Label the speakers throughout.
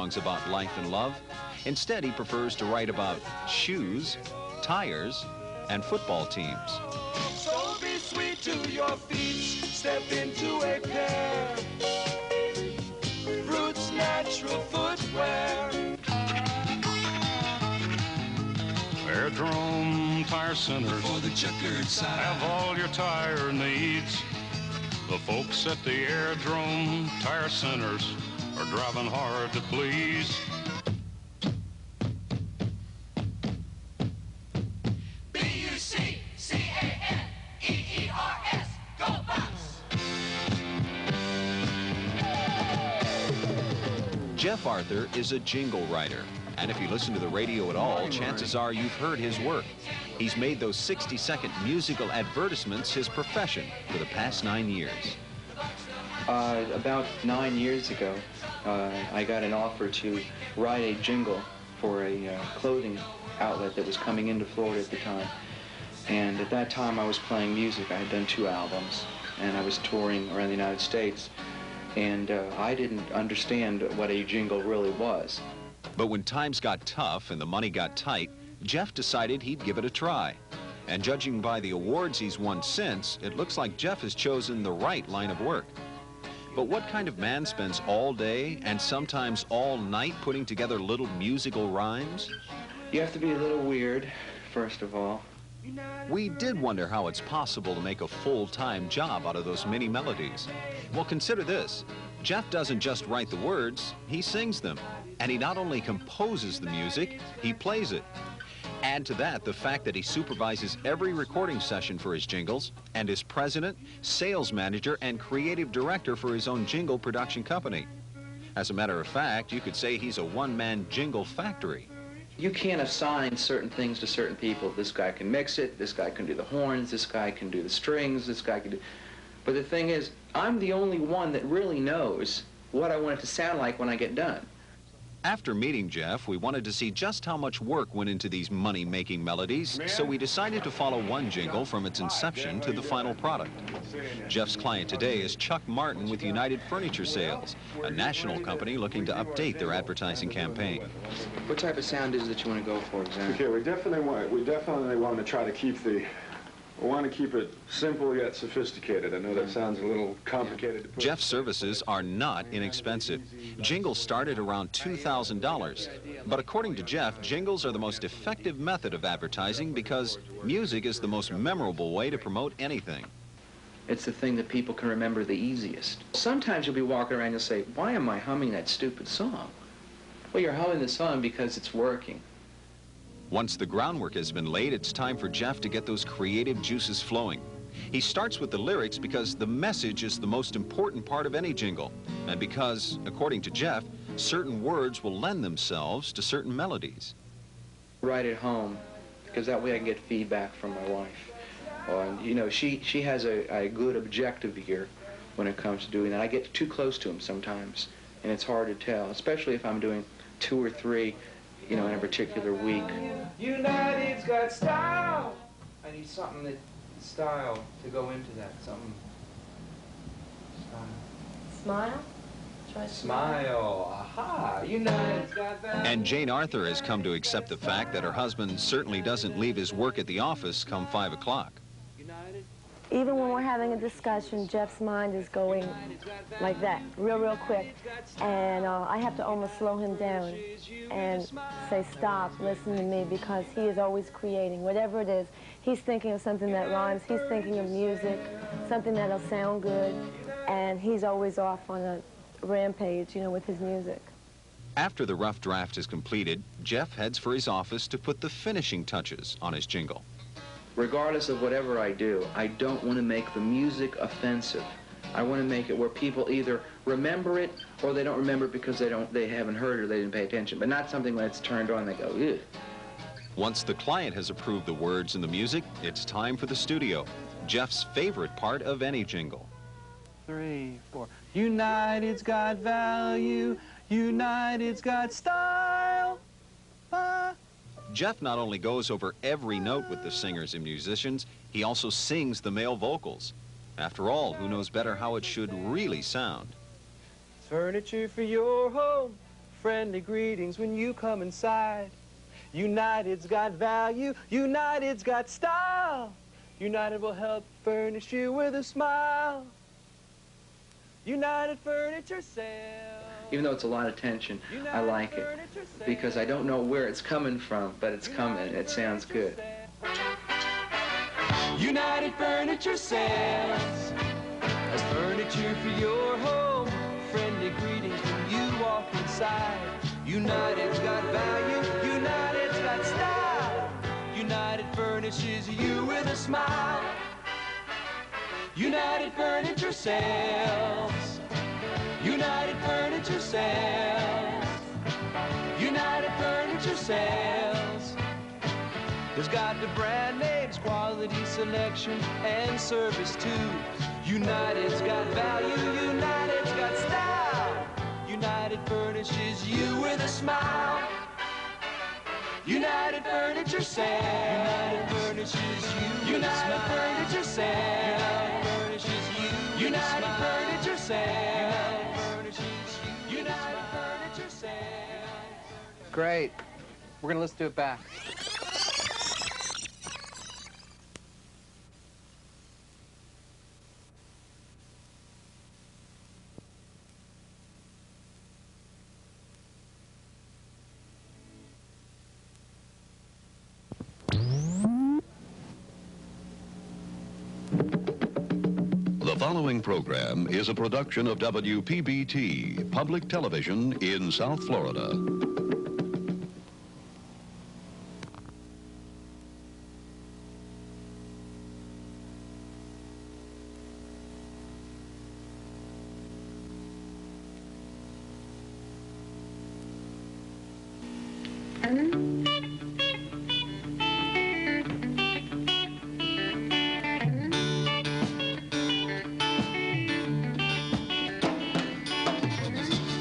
Speaker 1: songs about life and love. Instead, he prefers to write about shoes, tires, and football teams.
Speaker 2: So be sweet to your feet, step into a pair. Roots natural footwear.
Speaker 3: Aerodrome Tire Centers
Speaker 2: For the checkered side.
Speaker 3: have all your tire needs. The folks at the Aerodrome Tire Centers are driving hard to please.
Speaker 2: B-U-C-C-A-N-E-E-R-S, go Bucks!
Speaker 1: Jeff Arthur is a jingle writer, and if you listen to the radio at all, chances are you've heard his work. He's made those 60-second musical advertisements his profession for the past 9 years.
Speaker 4: About 9 years ago, I got an offer to write a jingle for a clothing outlet that was coming into Florida at the time. And at that time, I was playing music. I had done 2 albums, and I was touring around the United States. And I didn't understand what a jingle really was.
Speaker 1: But when times got tough and the money got tight, Jeff decided he'd give it a try. And judging by the awards he's won since, it looks like Jeff has chosen the right line of work. But what kind of man spends all day and sometimes all night putting together little musical rhymes?
Speaker 4: You have to be a little weird, first of all.
Speaker 1: We did wonder how it's possible to make a full-time job out of those mini melodies. Well, consider this. Jeff doesn't just write the words, he sings them. And he not only composes the music, he plays it. Add to that the fact that he supervises every recording session for his jingles and is president, sales manager, and creative director for his own jingle production company. As a matter of fact, you could say he's a one-man jingle factory.
Speaker 4: You can't assign certain things to certain people. This guy can mix it, this guy can do the horns, this guy can do the strings, this guy can do... But the thing is, I'm the only one that really knows what I want it to sound like when I get done.
Speaker 1: After meeting Jeff, we wanted to see just how much work went into these money-making melodies, so we decided to follow one jingle from its inception to the final product. Jeff's client today is Chuck Martin with United Furniture Sales, a national company looking to update their advertising campaign.
Speaker 4: What type of sound is it that you want to go for exactly?
Speaker 5: Okay, we definitely want to try to keep the... We want to keep it simple yet sophisticated. I know that sounds a little complicated to put.
Speaker 1: Jeff's services are not inexpensive. Jingles start at around $2,000. But according to Jeff, jingles are the most effective method of advertising because music is the most memorable way to promote anything.
Speaker 4: It's the thing that people can remember the easiest. Sometimes you'll be walking around and you'll say, why am I humming that stupid song? Well, you're humming the song because it's working.
Speaker 1: Once the groundwork has been laid, it's time for Jeff to get those creative juices flowing. He starts with the lyrics because the message is the most important part of any jingle, and because, according to Jeff, certain words will lend themselves to certain melodies.
Speaker 4: Right at home, because that way I can get feedback from my wife. You know, she has a good objective ear when it comes to doing that. I get too close to him sometimes, and it's hard to tell, especially if I'm doing 2 or 3, you know, in a particular week.
Speaker 6: United's got style. I need something that style to go into that. Something style.
Speaker 7: Smile? Try
Speaker 6: Smile. Aha. United's got that.
Speaker 1: And Jane Arthur has come to accept the fact that her husband certainly doesn't leave his work at the office come 5 o'clock.
Speaker 7: Even when we're having a discussion, Jeff's mind is going like that, real quick. And I have to almost slow him down and say, stop, listen to me, because he is always creating. Whatever it is, he's thinking of something that rhymes, he's thinking of music, something that'll sound good, and he's always off on a rampage, you know, with his music.
Speaker 1: After the rough draft is completed, Jeff heads for his office to put the finishing touches on his jingle.
Speaker 4: Regardless of whatever I do, I don't want to make the music offensive. I want to make it where people either remember it or they don't remember it because they haven't heard it or they didn't pay attention, but not something when it's turned on they go, ugh.
Speaker 1: Once the client has approved the words and the music, it's time for the studio, Jeff's favorite part of any jingle.
Speaker 6: 3, 4. United's got value. United's got style.
Speaker 1: Jeff not only goes over every note with the singers and musicians, he also sings the male vocals. After all, who knows better how it should really sound?
Speaker 6: Furniture for your home, friendly greetings when you come inside. United's got value, United's got style. United will help furnish you with a smile. United Furniture Sales.
Speaker 4: Even though it's a lot of tension, I like it because I don't know where it's coming from, but it's coming. It sounds good.
Speaker 6: United Furniture Sales has furniture for your home. Friendly greetings when you walk inside. United's got value, United's got style. United furnishes you with a smile. United Furniture Sales. United Furniture Sales. United Furniture Sales. There's got the brand names, quality selection, and service too. United's got value, United's got style. United furnishes you with a smile. United Furniture Sales. United furnishes you. United Furniture Sales. United furnishes you. United Furniture Sales. United Furniture Sales.
Speaker 8: Great. We're gonna let's do it back.
Speaker 9: The following program is a production of WPBT, Public Television in South Florida.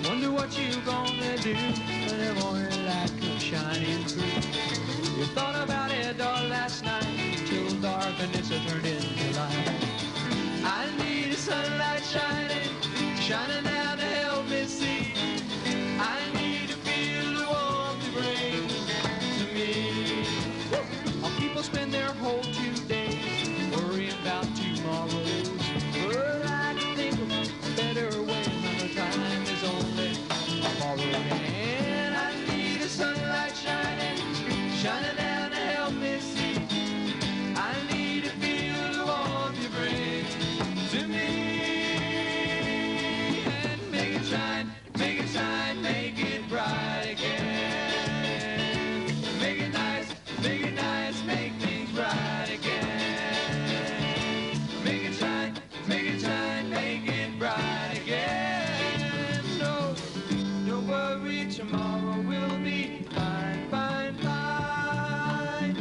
Speaker 6: Wonder what you gonna do when the morning light comes shining through. You thought about it all last night till darkness turned into light. I need a sunlight shining down to help me see. I need to feel the warmth you bring to me. All people spend their whole 2 days worrying about tomorrow. But I can think of a better way when the time is only borrowed. And I need a sunlight shining down to help me see. I need to feel the warmth you bring to me. And make it shine, make it bright again. Make it nice, make things right again. Make it shine, make it bright again. No, don't worry, tomorrow will be fine, fine, fine.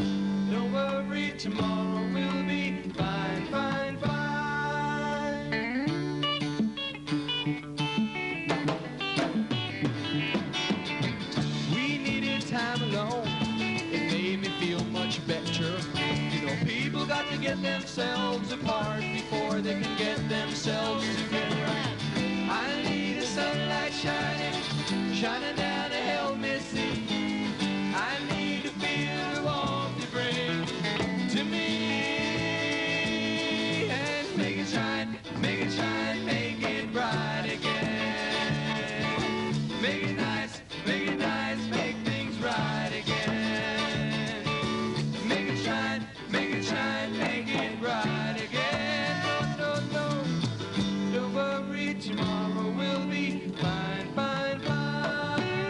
Speaker 6: Don't worry, tomorrow will be fine, fine, fine. We needed time alone. It made me feel much better. You know, people got to get themselves apart before they can get themselves together. I need a sunlight shining down to help me see. I need to feel the warmth you bring to me. And make it shine, make it bright again. Make it nice, make things right again. Make it shine, make it bright again. No, no, no, don't worry, tomorrow will be fine, fine, fine.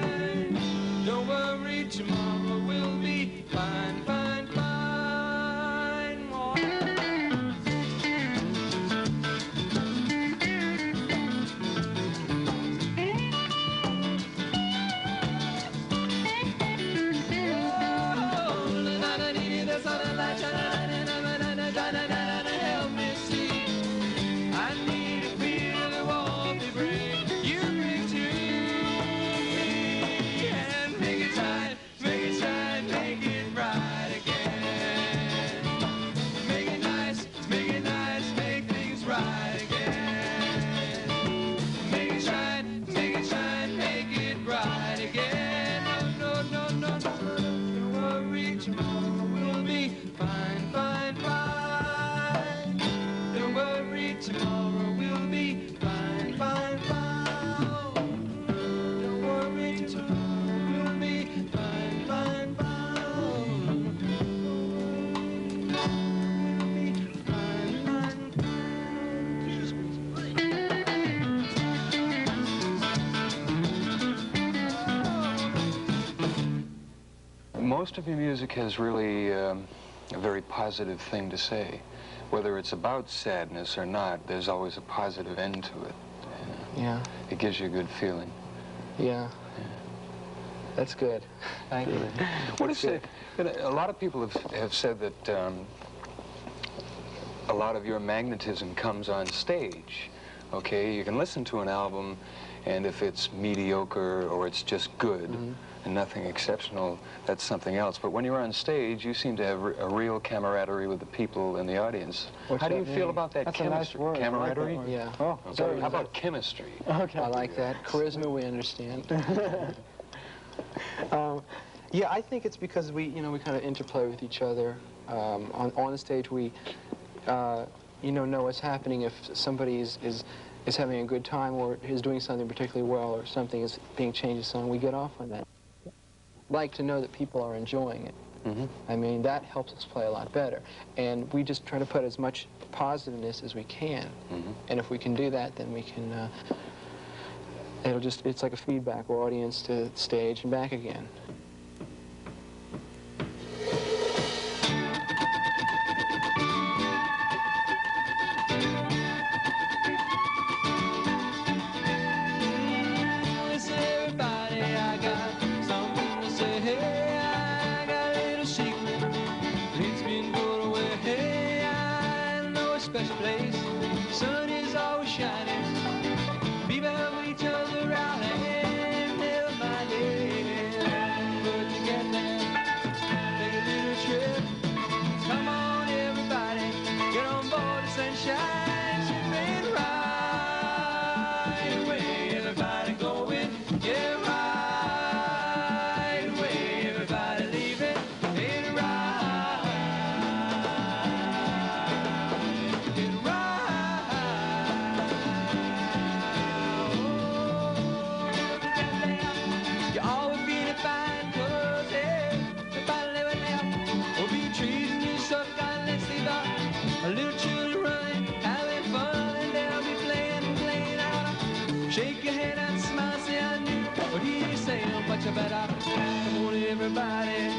Speaker 10: Most of your music has really a very positive thing to say. Whether it's about sadness or not, there's always a positive end to it.
Speaker 8: Yeah.
Speaker 10: It gives you a good feeling.
Speaker 8: Yeah. That's good. Thank you.
Speaker 10: What is it? A lot of people have said that a lot of your magnetism comes on stage. Okay, you can listen to an album, and if it's mediocre or it's just good and nothing exceptional, that's something else. But when you're on stage, you seem to have a real camaraderie with the people in the audience.
Speaker 8: What's
Speaker 10: How do you
Speaker 8: that
Speaker 10: feel
Speaker 8: mean?
Speaker 10: about that
Speaker 8: That's a
Speaker 10: chemistry?
Speaker 8: nice word.
Speaker 10: Camaraderie?
Speaker 8: I like that word. Yeah.
Speaker 10: Oh, okay. How about chemistry?
Speaker 8: Okay. I like that. Charisma, we understand. Yeah, I think it's because we kind of interplay with each other. On the stage, we, know what's happening. If somebody is having a good time or is doing something particularly well or something is being changed to song, we get off on that. Like to know that people are enjoying it. I mean, that helps us play a lot better. And we just try to put as much positiveness as we can. And if we can do that, then we can, it's like a feedback, or audience to stage and back again.
Speaker 6: Come on, everybody,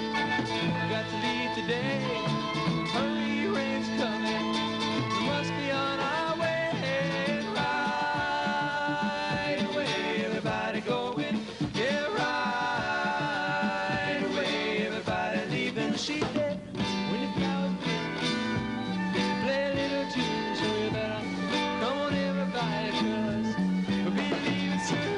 Speaker 6: got to leave today. Hurry, rain's coming. We must be on our way. Right away, everybody going. Yeah, right away, everybody leaving. She said, when the flowers bloom, play a little tune, so you better come on, everybody, 'cause we'll be leaving soon.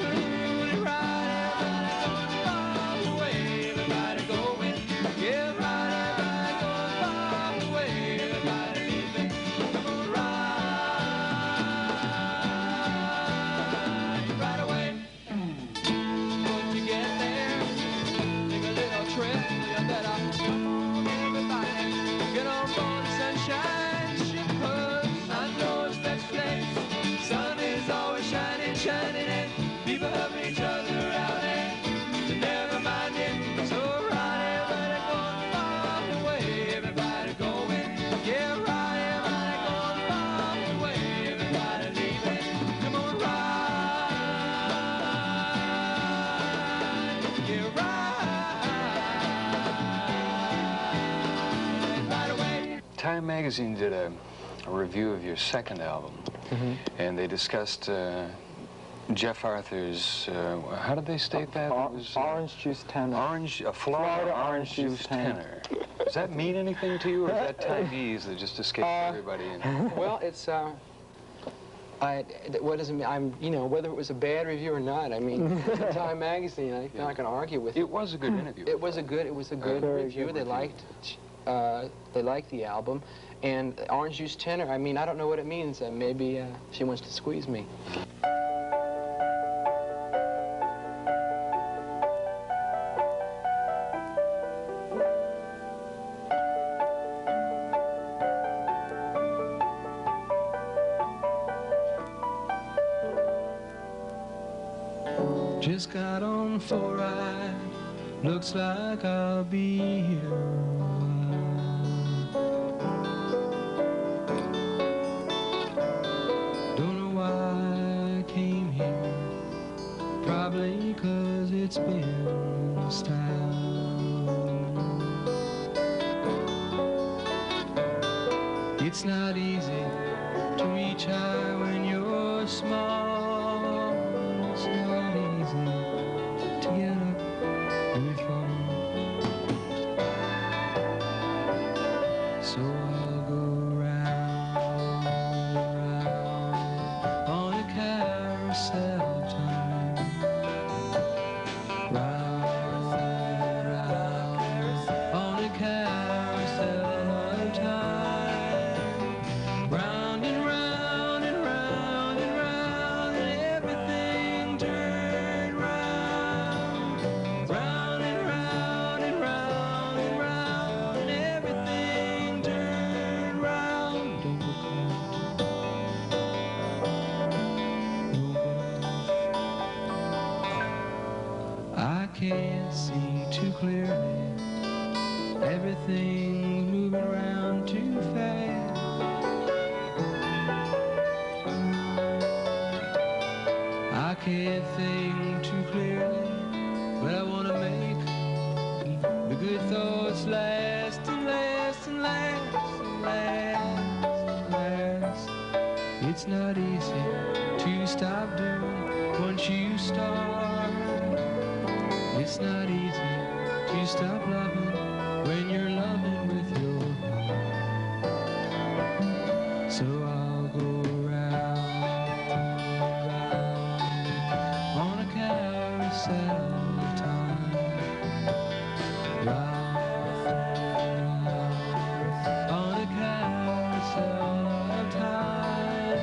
Speaker 10: Time magazine did a review of your second album, and they discussed Jeff Arthur's, how did they state that? It was,
Speaker 8: orange juice tenor.
Speaker 10: Florida orange juice tenor. Does that mean anything to you, or is that Chinese that just escaped everybody?
Speaker 8: Well, it's, what does it mean? Whether it was a bad review or not, I mean, Time magazine, I'm not going to argue with it.
Speaker 10: It was a good interview.
Speaker 8: It was a good review. They liked the album. And orange juice tenor, I mean, I don't know what it means. Maybe she wants to squeeze me.
Speaker 6: Just got on for a ride. Looks like I'll be here a while. Don't know why I came here. Probably 'cause it's been style. It's not easy to reach high when you're small. It's not easy to get up when you fall. So I'll go round, round on a carousel of time. Round, round on a carousel of time. Round and round and round and round, and everything turned round. Round and round and round and round, and everything turned round. Don't go caught. I can't see too clearly. Everything's moving around too fast. I can't think too clearly, but I want to make the good thoughts last and last and last and last and last. It's not easy to stop doing once you start. It's not easy to stop loving when you're loving with your heart. So I'll go round, round on a carousel of time. Round, round on a carousel of time.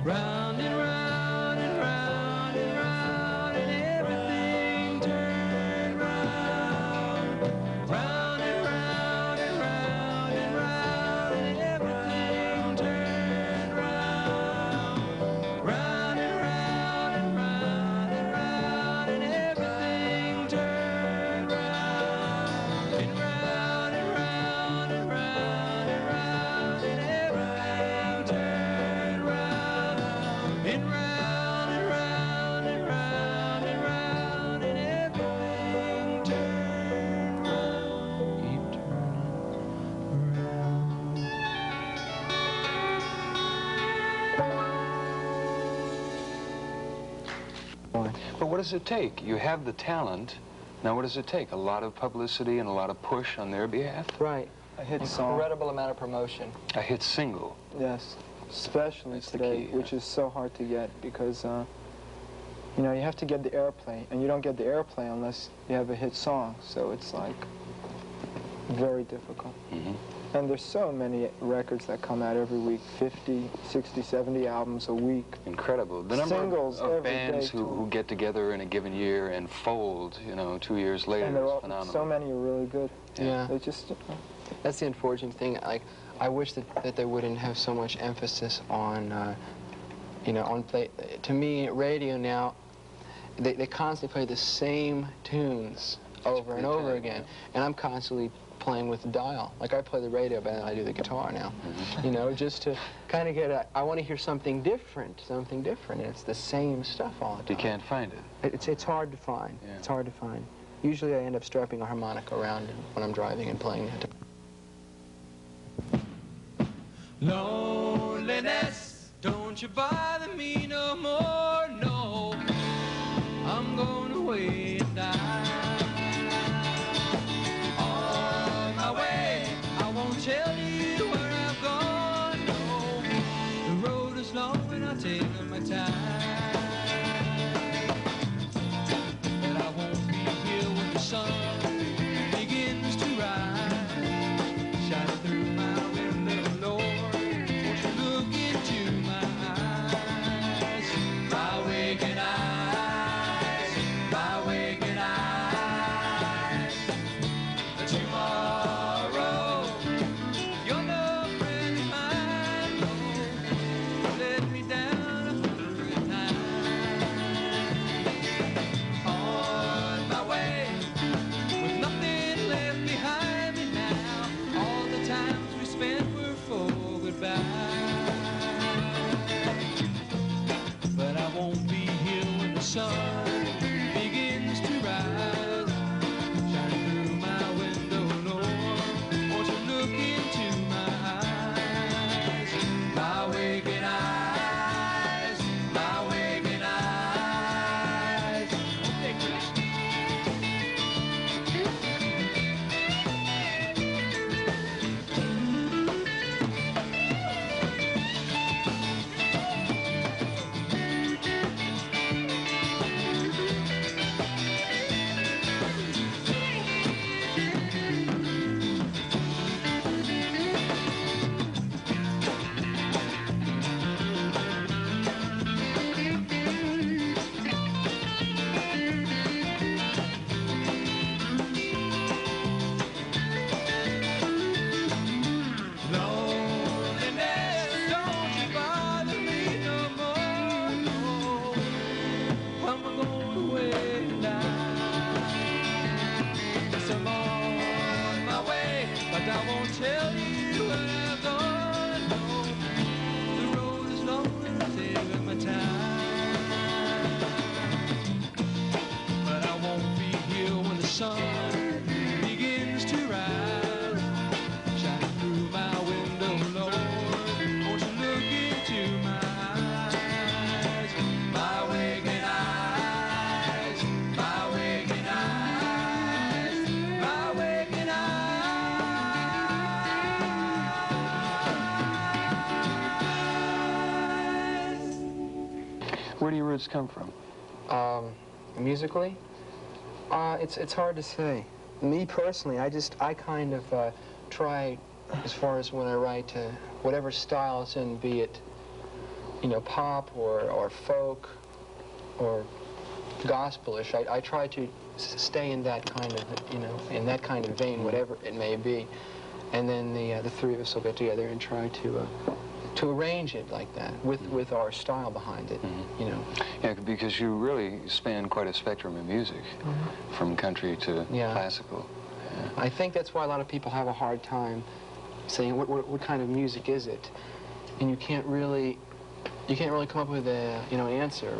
Speaker 6: Round and round and round and round, and everything turned round. Round and round and round and round, and everything turned round. Round and round and round and round, and everything turned round. And round and round and round and round, and everything turned round. And round and round and round and round, and everything turned round. Keep turning around.
Speaker 10: But what does it take? You have the talent. Now, what does it take? A lot of publicity and a lot of push on their behalf?
Speaker 8: Right.
Speaker 4: A hit song.
Speaker 8: Incredible amount of promotion.
Speaker 10: A hit single.
Speaker 4: Yes, especially
Speaker 10: That's the
Speaker 4: today,
Speaker 10: key,
Speaker 4: which
Speaker 10: yeah.
Speaker 4: is so hard to get because, you know, you have to get the airplay, and you don't get the airplay unless you have a hit song. So it's like very difficult.
Speaker 10: Mm-hmm.
Speaker 4: And there's so many records that come out every week, 50, 60, 70 albums a week.
Speaker 10: Incredible. The number
Speaker 4: Singles
Speaker 10: of
Speaker 4: every
Speaker 10: bands
Speaker 4: day,
Speaker 10: who get together in a given year and fold, you know, 2 years later
Speaker 4: And they're
Speaker 10: is
Speaker 4: all,
Speaker 10: phenomenal.
Speaker 4: so many are really good.
Speaker 8: Yeah.
Speaker 4: They just,
Speaker 8: That's the unfortunate thing. Like, I wish that they wouldn't have so much emphasis on, you know, on play. To me, radio now, they constantly play the same tunes over and over again, and I'm constantly playing with the dial. Like, I play the radio, but then I do the guitar now. You know, just to kind of get I want to hear something different, and it's the same stuff all the time.
Speaker 10: You can't find it.
Speaker 8: It's hard to find.
Speaker 10: Yeah.
Speaker 8: It's hard to find. Usually I end up strapping a harmonica around when I'm driving and playing it.
Speaker 6: Loneliness, don't you bother me no more, no. I'm going away and die. On my way, I won't tell you where I've gone, no. The road is long and I'll take my time. But I won't be here when the sun begins to rise. Shining through my window, Lord, won't you look into my eyes? My waking eyes, my waking eyes. sun begins to rise, shining through my window, Lord, won't you look into my eyes, my waking eyes, my waking eyes, my waking eyes.
Speaker 10: Where do your roots come from?
Speaker 8: Musically? It's hard to say. Me personally, I kind of try, as far as when I write, whatever style it's in, be it, you know, pop or folk or gospelish, I try to stay in that kind of, you know, in that kind of vein, whatever it may be. And then the three of us will get together and try to arrange it like that, with our style behind it, you know.
Speaker 10: Yeah, because you really span quite a spectrum of music, from country to classical. Yeah.
Speaker 8: I think that's why a lot of people have a hard time saying what kind of music is it, and you can't really come up with a an answer.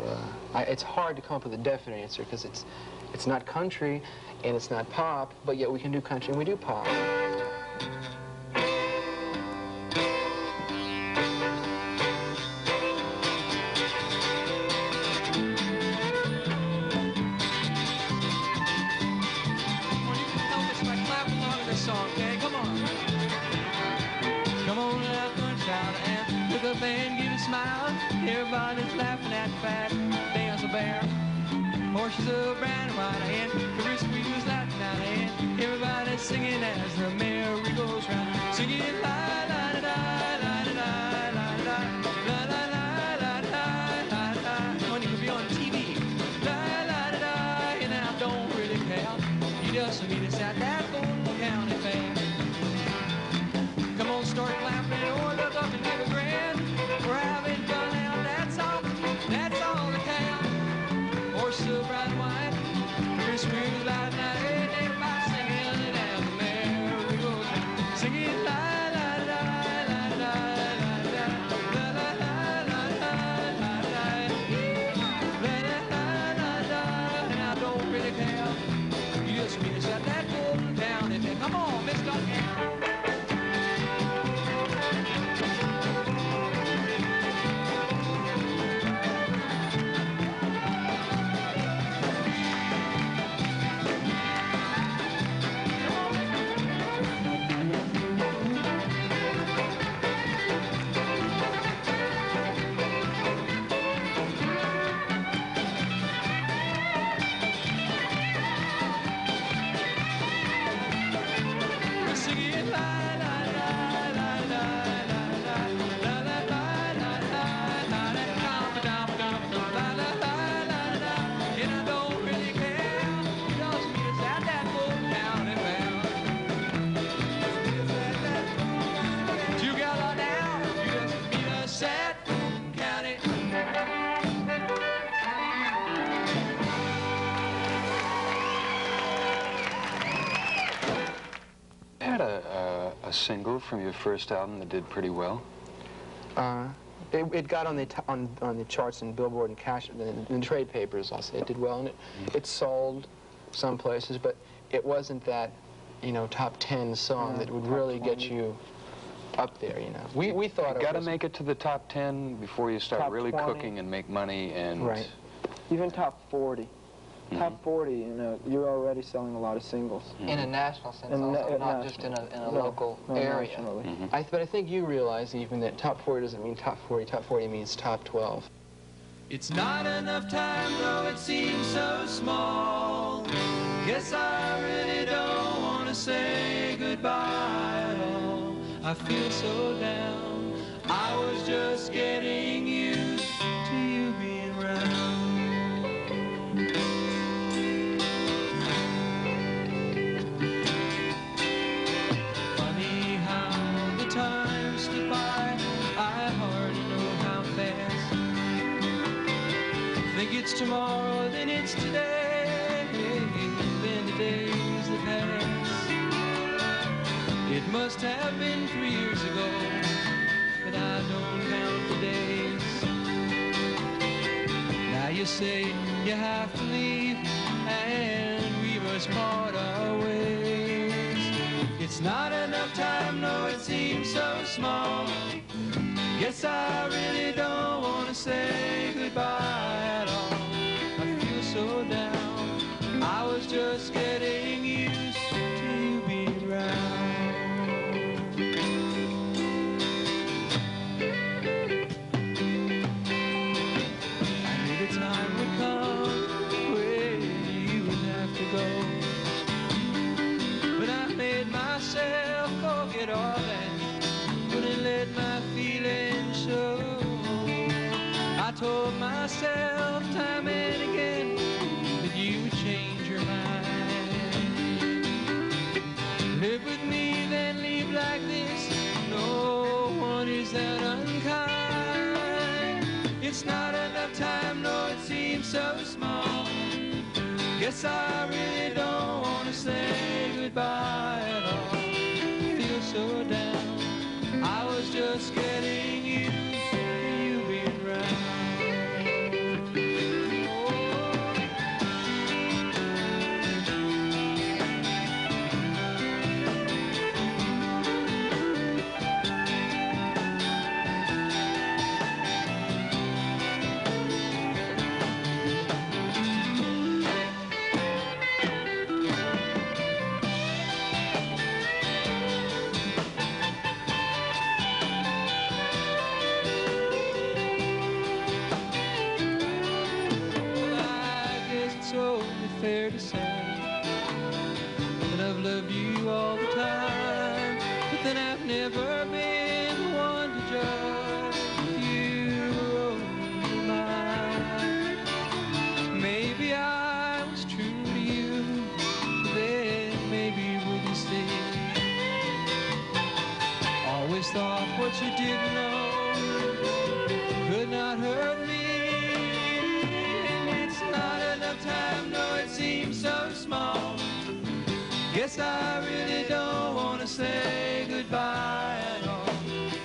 Speaker 8: It's hard to come up with a definite answer because it's not country and it's not pop, but yet we can do country and we do pop.
Speaker 6: Everybody's laughing at the fat dancer bear. Horses of brown and white and the wrist wheels laughing out and everybody's singing as the merry goes round. Singing la la da da la da da la da la la la la da la da. When you could be on TV, la la da da, and I don't really care. You just meet us at that Fulton County Fair. Come on, start clapping or look up and give a grin. We're having fun now. That's all that counts. Horses of bright and white, wrist wheels loud and loud, and everybody singing it as the merry goes round. Singing la la da la da la da la la la la la la la la la, and I don't really care. You just meet us at that Fulton County Fair. Come on, Mr.
Speaker 10: A single from your first album that did pretty well?
Speaker 8: It got on the charts in Billboard and Cash, in the trade papers. I'll say it did well, and it sold some places, but it wasn't that, you know, top 10 song that would really get you up there. You know, we thought
Speaker 10: you got to make it to the top 10 before you start really 20. Cooking and make money and
Speaker 4: right. Even top 40. Top 40, you know, you're already selling a lot of singles.
Speaker 8: In a national sense, also, not just in a local area. But I think you realize even that top 40 doesn't mean top 40. Top 40 means top 12.
Speaker 6: It's not enough time, though it seems so small. Guess I really don't want to say goodbye at all. I feel so down. I was just getting used to you being around. It's tomorrow, then it's today, then the days that pass. It must have been 3 years ago, but I don't count the days. Now you say you have to leave, and we must part not enough time, no, it seems so small. Guess I really don't want to say goodbye at all. I feel so down, I was just getting used to you being around. I knew the time would come when you would have to go, but I made myself forget all that, wouldn't let my feelings show. I told myself time and again that you would change your mind. Live with me, then leave like this. No one is that unkind. It's not enough time, no, it seems so small. Guess I really don't want to say goodbye at all. Feel so down, I was just getting used to you being around. Fair to say that I've loved you all the time, but then I've never been one to judge if you were only mine. Maybe I was true to you, but then maybe you wouldn't stay. Always thought what you didn't know could not hurt me. It's not enough time, no, it seems so small. Guess I really don't want to say goodbye at all.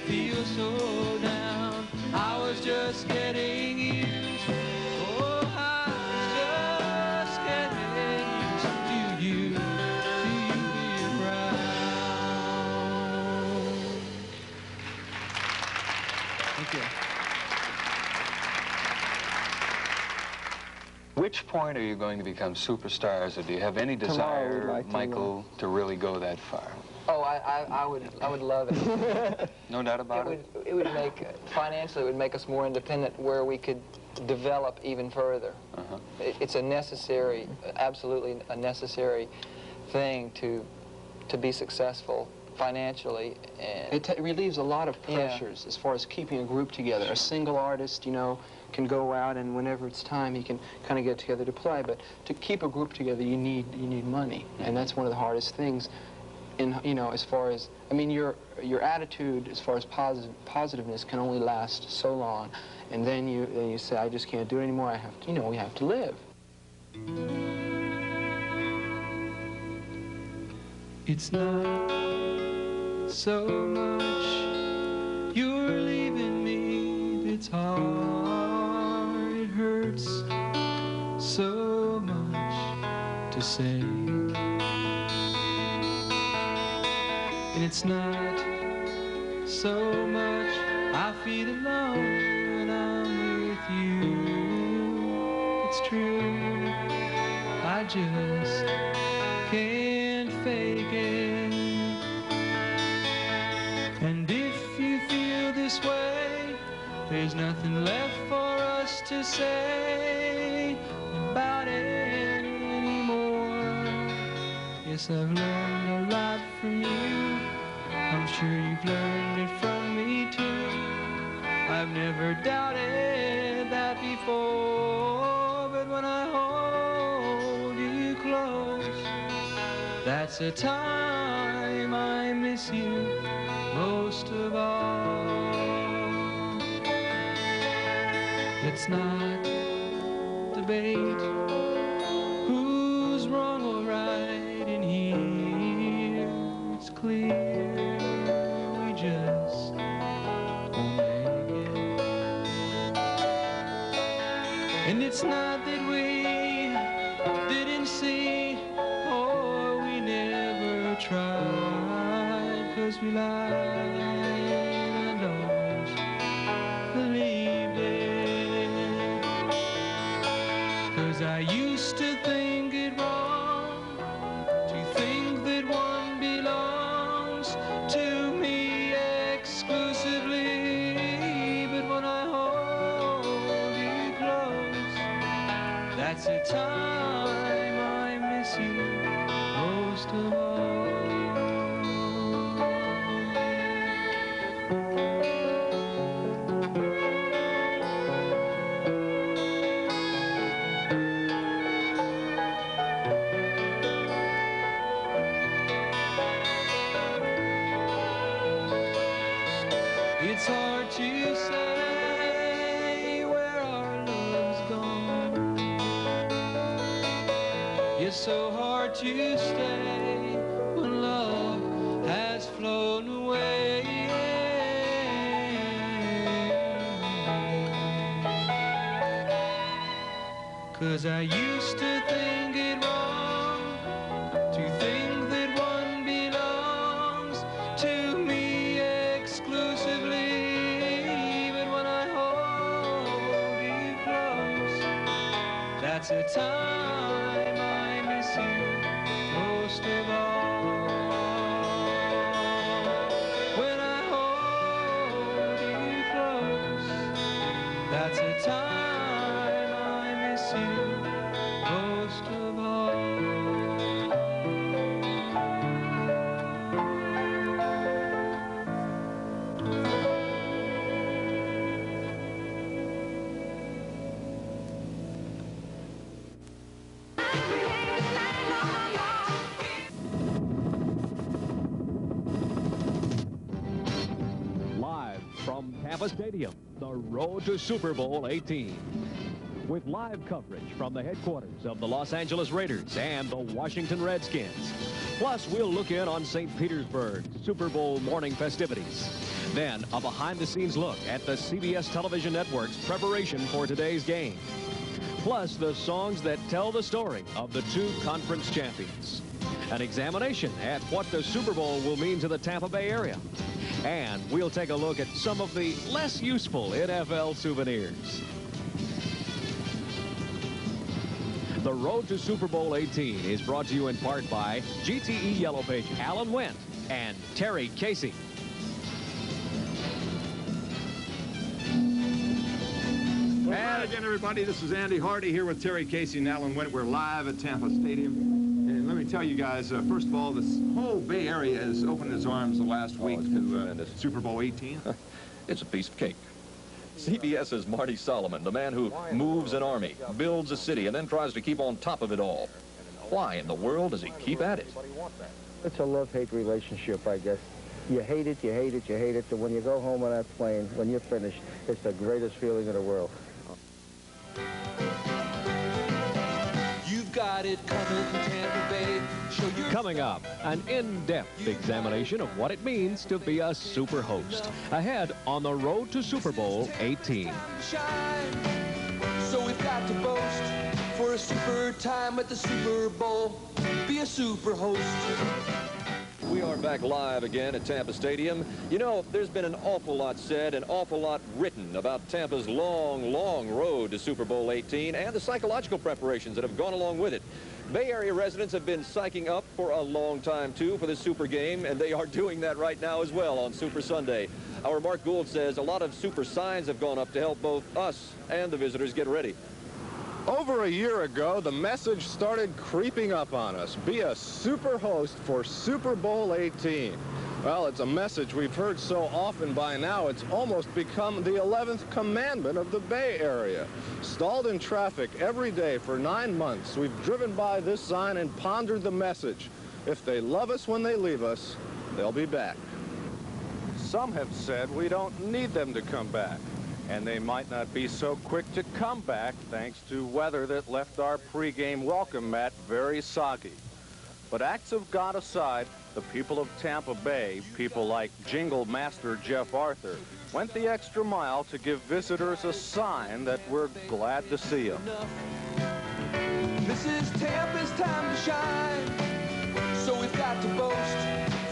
Speaker 6: Feel so down, I was just getting used. Oh, I was just getting used to you being around. Thank you.
Speaker 10: Which point are you going to become superstars, or do you have any desire,
Speaker 8: like
Speaker 10: Michael, to really go that far?
Speaker 8: Oh, I would love it.
Speaker 10: No doubt about it.
Speaker 8: It would make, financially, it would make us more independent where we could develop even further. It's a necessary, absolutely a necessary thing to be successful financially. And
Speaker 11: it relieves a lot of pressures as far as keeping a group together. A single artist, you know, can go out and whenever it's time he can kind of get together to play, but to keep a group together you need money, and that's one of the hardest things. In, you know, as far as, I mean, your attitude as far as positiveness can only last so long, and then you say, I just can't do it anymore. I have to, you know, we have to live.
Speaker 6: It's not so much you're leaving me that's hard. It hurts so much to say. And it's not so much I feel alone when I'm with you. It's true, I just can't fake it. And if you feel this way, there's nothing left for us to say about it anymore. Yes, I've learned a lot from you. I'm sure you've learned it from me too. I've never doubted that before, but when I hold you close, that's the time I miss you most of all. Let's not debate who's wrong or right in here. It's clear we just won't make it. And it's not that we didn't see or we never tried. just rely and don't believe it. 'Cause I used to think it wrong to think that one belongs to me exclusively. But when I hold you close, that's the time I miss you most of all. It's hard to say where our love's gone. It's so hard to stay when love has flown away. 'Cause I used to think it wrong to think that one belongs to me exclusively. But when I hold you close, that's the time I miss you most of all. When I hold you close, that's the time I miss you most of all.
Speaker 12: Live from Tampa Stadium, the road to Super Bowl 18. With live coverage from the headquarters of the Los Angeles Raiders and the Washington Redskins. Plus, we'll look in on St. Petersburg's Super Bowl morning festivities. Then, a behind-the-scenes look at the CBS television network's preparation for today's game. Plus, the songs that tell the story of the two conference champions. An examination at what the Super Bowl will mean to the Tampa Bay area. And we'll take a look at some of the less useful NFL souvenirs. The road to Super Bowl 18 is brought to you in part by GTE Yellow Page Alan Wendt and Terry Casey.
Speaker 13: And again, everybody, this is Andy Hardy here with Terry Casey and Alan Wendt. We're live at Tampa Stadium. And let me tell you guys, first of all, this whole Bay Area has opened its arms the last week to Super Bowl 18.
Speaker 14: It's a piece of cake. CBS's Marty Solomon, the man who moves an army, builds a city, and then tries to keep on top of it all. Why in the world does he keep at it?
Speaker 15: It's a love-hate relationship, I guess. You hate it, you hate it, you hate it, and when you go home on that plane, when you're finished, it's the greatest feeling in the world.
Speaker 6: You've got it coming, Tampa Bay.
Speaker 12: Coming up, an in-depth examination of what it means to be a super host. Ahead on the road to Super Bowl 18.
Speaker 2: So we've got to boast for a super time at the Super Bowl. Be a super host.
Speaker 14: We are back live again at Tampa Stadium. You know, there's been an awful lot said, an awful lot written about Tampa's long, long road to Super Bowl 18 and the psychological preparations that have gone along with it. Bay Area residents have been psyching up for a long time, too, for this Super game, and they are doing that right now as well on Super Sunday. Our Mark Gould says a lot of super signs have gone up to help both us and the visitors get ready.
Speaker 16: Over a year ago, the message started creeping up on us. Be a super host for Super Bowl 18. Well, it's a message we've heard so often by now, it's almost become the 11th commandment of the Bay Area. Stalled in traffic every day for 9 months, we've driven by this sign and pondered the message. If they love us when they leave us, they'll be back.
Speaker 17: Some have said we don't need them to come back. And they might not be so quick to come back thanks to weather that left our pregame welcome mat very soggy. But acts of God aside, the people of Tampa Bay, people like Jingle Master Jeff Arthur, went the extra mile to give visitors a sign that we're glad to see them.
Speaker 2: This is Tampa's time to shine. So we've got to boast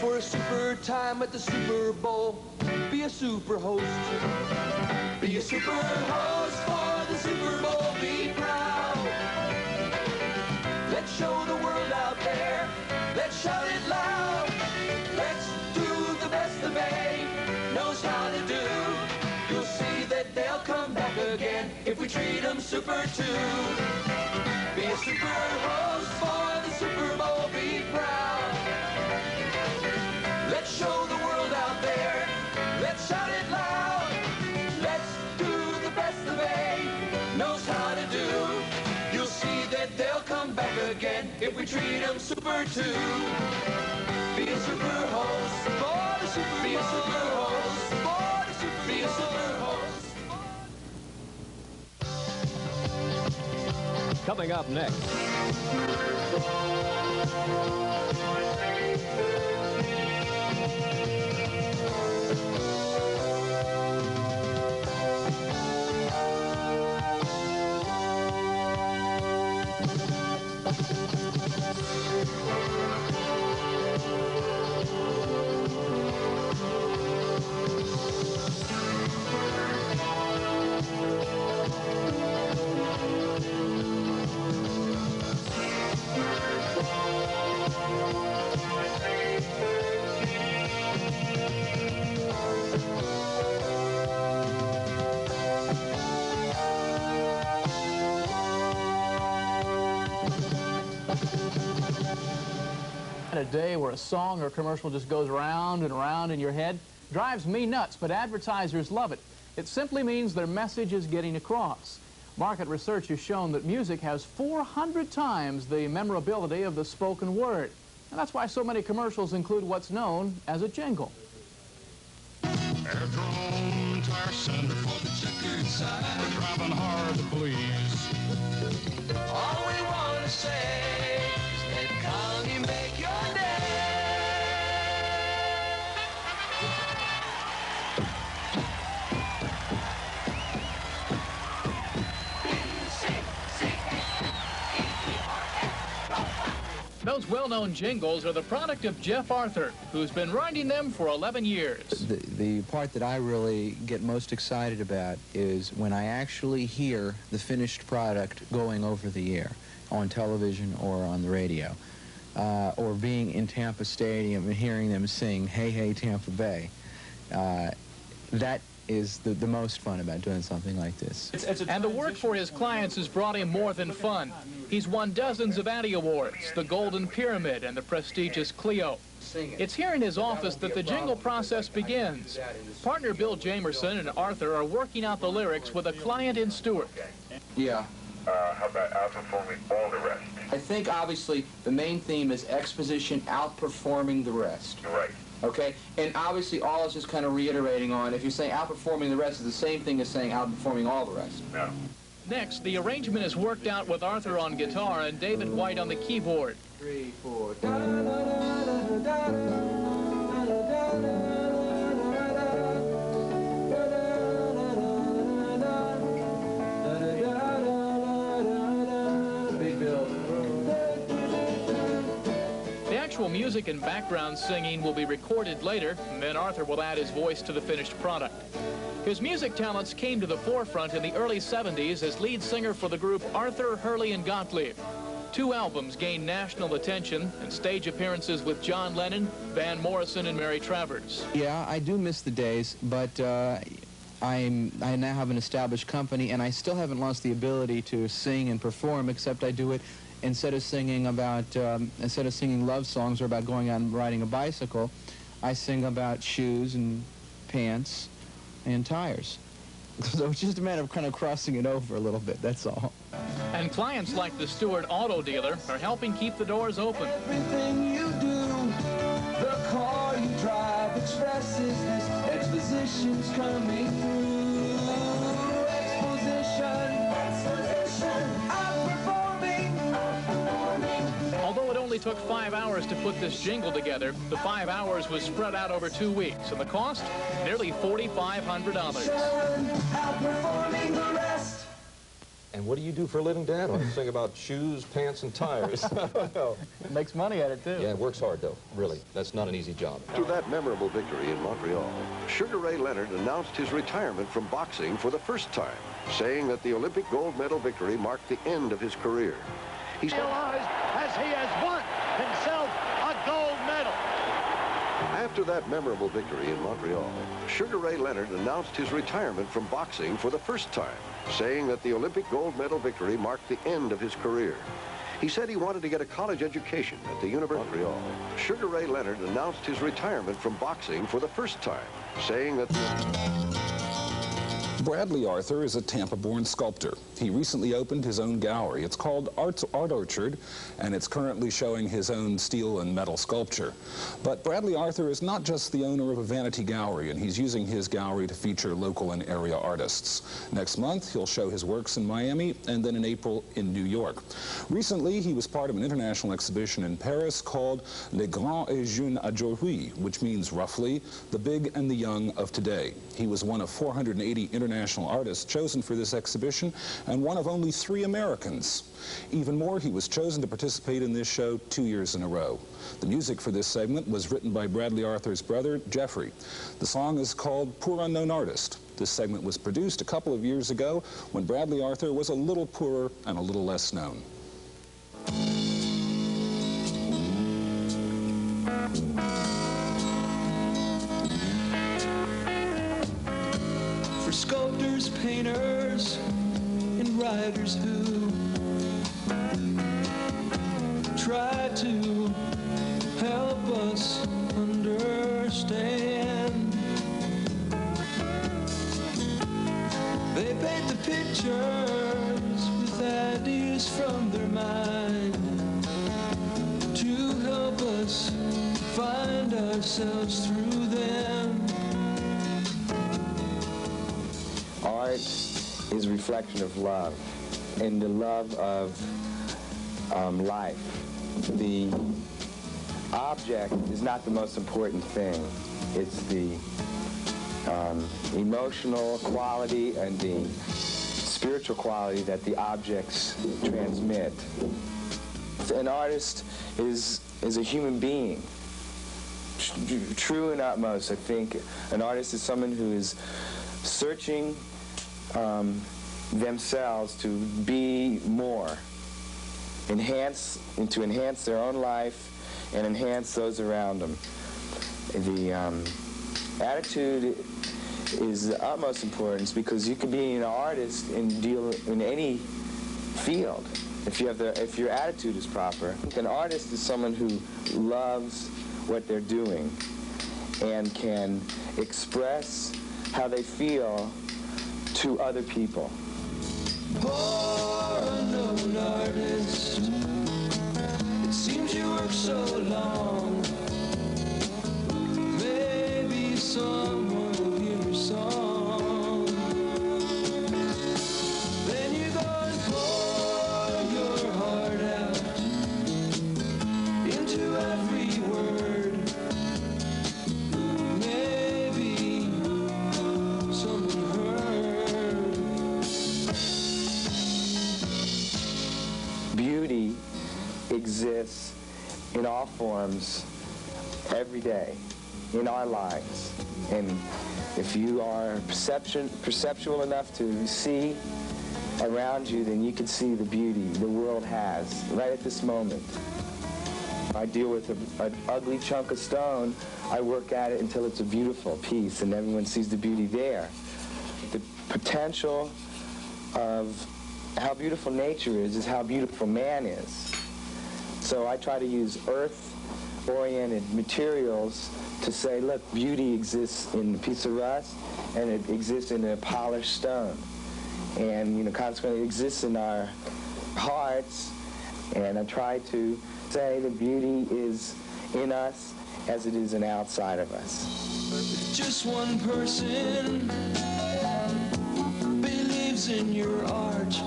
Speaker 2: for a super super time at the Super Bowl. Be a super host. Be a super host for the Super Bowl. Be proud. Let's show the world out there. Let's shout it loud. Let's do the best the Bay knows how to do. You'll see that they'll come back again if we treat them super too. Be a super host for the Super Bowl. Be proud. Let's show the world out there. Let's shout it loud. Let's do the best the Bay knows how to do. You'll see that they'll come back again if we treat them super too. Be a super host for the Super Bowl. Be a super host for the Super Bowl. Be a super host.
Speaker 12: Coming up next.
Speaker 18: A day where a song or commercial just goes round and round in your head drives me nuts, but advertisers love it. It simply means their message is getting across. Market research has shown that music has 400 times the memorability of the spoken word. And that's why so many commercials include what's known as a jingle.
Speaker 3: Aerodrome Tire Center for the checkered side. We're driving hard to please.
Speaker 2: All we want to say is let Connie make your day.
Speaker 18: Those well-known jingles are the product of Jeff Arthur, who's been writing them for 11 years.
Speaker 19: The part that I really get most excited about is when I actually hear the finished product going over the air on television or on the radio, or being in Tampa Stadium and hearing them sing, "Hey, hey, Tampa Bay." That is the most fun about doing something like this.
Speaker 18: And the work for his clients has brought him more than fun. He's won dozens of Addy Awards, the Golden Pyramid and the prestigious Clio. It's here in his office that the jingle process begins. Partner Bill Jamerson and Arthur are working out the lyrics with a client in Stewart.
Speaker 20: Yeah.
Speaker 21: How about outperforming all the rest?
Speaker 20: I think, obviously, the main theme is exposition outperforming the rest.
Speaker 21: Right.
Speaker 20: Okay? And obviously, all is just kind of reiterating on, if you're saying outperforming the rest, is the same thing as saying outperforming all the rest.
Speaker 21: No.
Speaker 18: Next, the arrangement is worked out with Arthur on guitar and David White on the keyboard.
Speaker 20: 3, 4.
Speaker 18: The actual music and background singing will be recorded later, and then Arthur will add his voice to the finished product. His music talents came to the forefront in the early 70s as lead singer for the group Arthur, Hurley, and Gottlieb. 2 albums gained national attention and stage appearances with John Lennon, Van Morrison, and Mary Travers.
Speaker 19: Yeah, I do miss the days, but I now have an established company, and I still haven't lost the ability to sing and perform, except I do it instead of singing love songs or about going out and riding a bicycle. I sing about shoes and pants and tires. So it's just a matter of kind of crossing it over a little bit, that's all.
Speaker 18: And clients like the Stewart auto dealer are helping keep the doors open.
Speaker 2: Everything you do, the car you drive expresses this. Exposition's coming through. Exposition, outperforming.
Speaker 18: Although it only took 5 hours to put this jingle together, the 5 hours was spread out over 2 weeks, and the cost, nearly $4,500.
Speaker 2: Outperforming the rest.
Speaker 14: And what do you do for a living, Dad? I sing about shoes, pants, and tires.
Speaker 19: Makes money at it, too.
Speaker 14: Yeah, it works hard, though. Really. That's not an easy job.
Speaker 5: After that memorable victory in Montreal, Sugar Ray Leonard announced his retirement from boxing for the first time, saying that the Olympic gold medal victory marked the end of his career. He
Speaker 22: realized as he has won himself a gold medal.
Speaker 5: After that memorable victory in Montreal, Sugar Ray Leonard announced his retirement from boxing for the first time, saying that the Olympic gold medal victory marked the end of his career. He said he wanted to get a college education at the University of Montreal. Sugar Ray Leonard announced his retirement from boxing for the first time, saying that
Speaker 23: Bradley Arthur is a Tampa-born sculptor. He recently opened his own gallery. It's called Art Orchard, and it's currently showing his own steel and metal sculpture. But Bradley Arthur is not just the owner of a vanity gallery, and he's using his gallery to feature local and area artists. Next month, he'll show his works in Miami, and then in April in New York. Recently, he was part of an international exhibition in Paris called Les Grands et Jeunes d'aujourd'hui, which means roughly the big and the young of today. He was one of 480 international artists chosen for this exhibition, and one of only 3 Americans. Even more, he was chosen to participate in this show 2 years in a row. The music for this segment was written by Bradley Arthur's brother, Jeffrey. The song is called Poor Unknown Artist. This segment was produced a couple of years ago when Bradley Arthur was a little poorer and a little less known.
Speaker 6: For sculptors, painters, and writers who try to help us understand. They paint the pictures with ideas from their mind to help us find ourselves through them.
Speaker 15: Art is a reflection of love, and the love of life. The object is not the most important thing. It's the emotional quality and the spiritual quality that the objects transmit. An artist is a human being. True and utmost, I think an artist is someone who is searching themselves to be more, to enhance their own life and enhance those around them. The attitude is the utmost importance, because you can be an artist and deal in any field if your attitude is proper. An artist is someone who loves what they're doing and can express how they feel to other people.
Speaker 6: Poor unknown artist, it seems you work so long. Maybe someone will hear your song. Then you go and pour your heart out into every word. Maybe someone heard.
Speaker 15: Beauty exists in all forms every day in our lives. And if you are perceptual enough to see around you, then you can see the beauty the world has right at this moment. I deal with an ugly chunk of stone. I work at it until it's a beautiful piece and everyone sees the beauty there. The potential of how beautiful nature is how beautiful man is. So I try to use earth-oriented materials to say, look, beauty exists in a piece of rust, and it exists in a polished stone. And, consequently, it exists in our hearts, and I try to say that beauty is in us as it is in outside of us.
Speaker 6: Just one person believes in your art,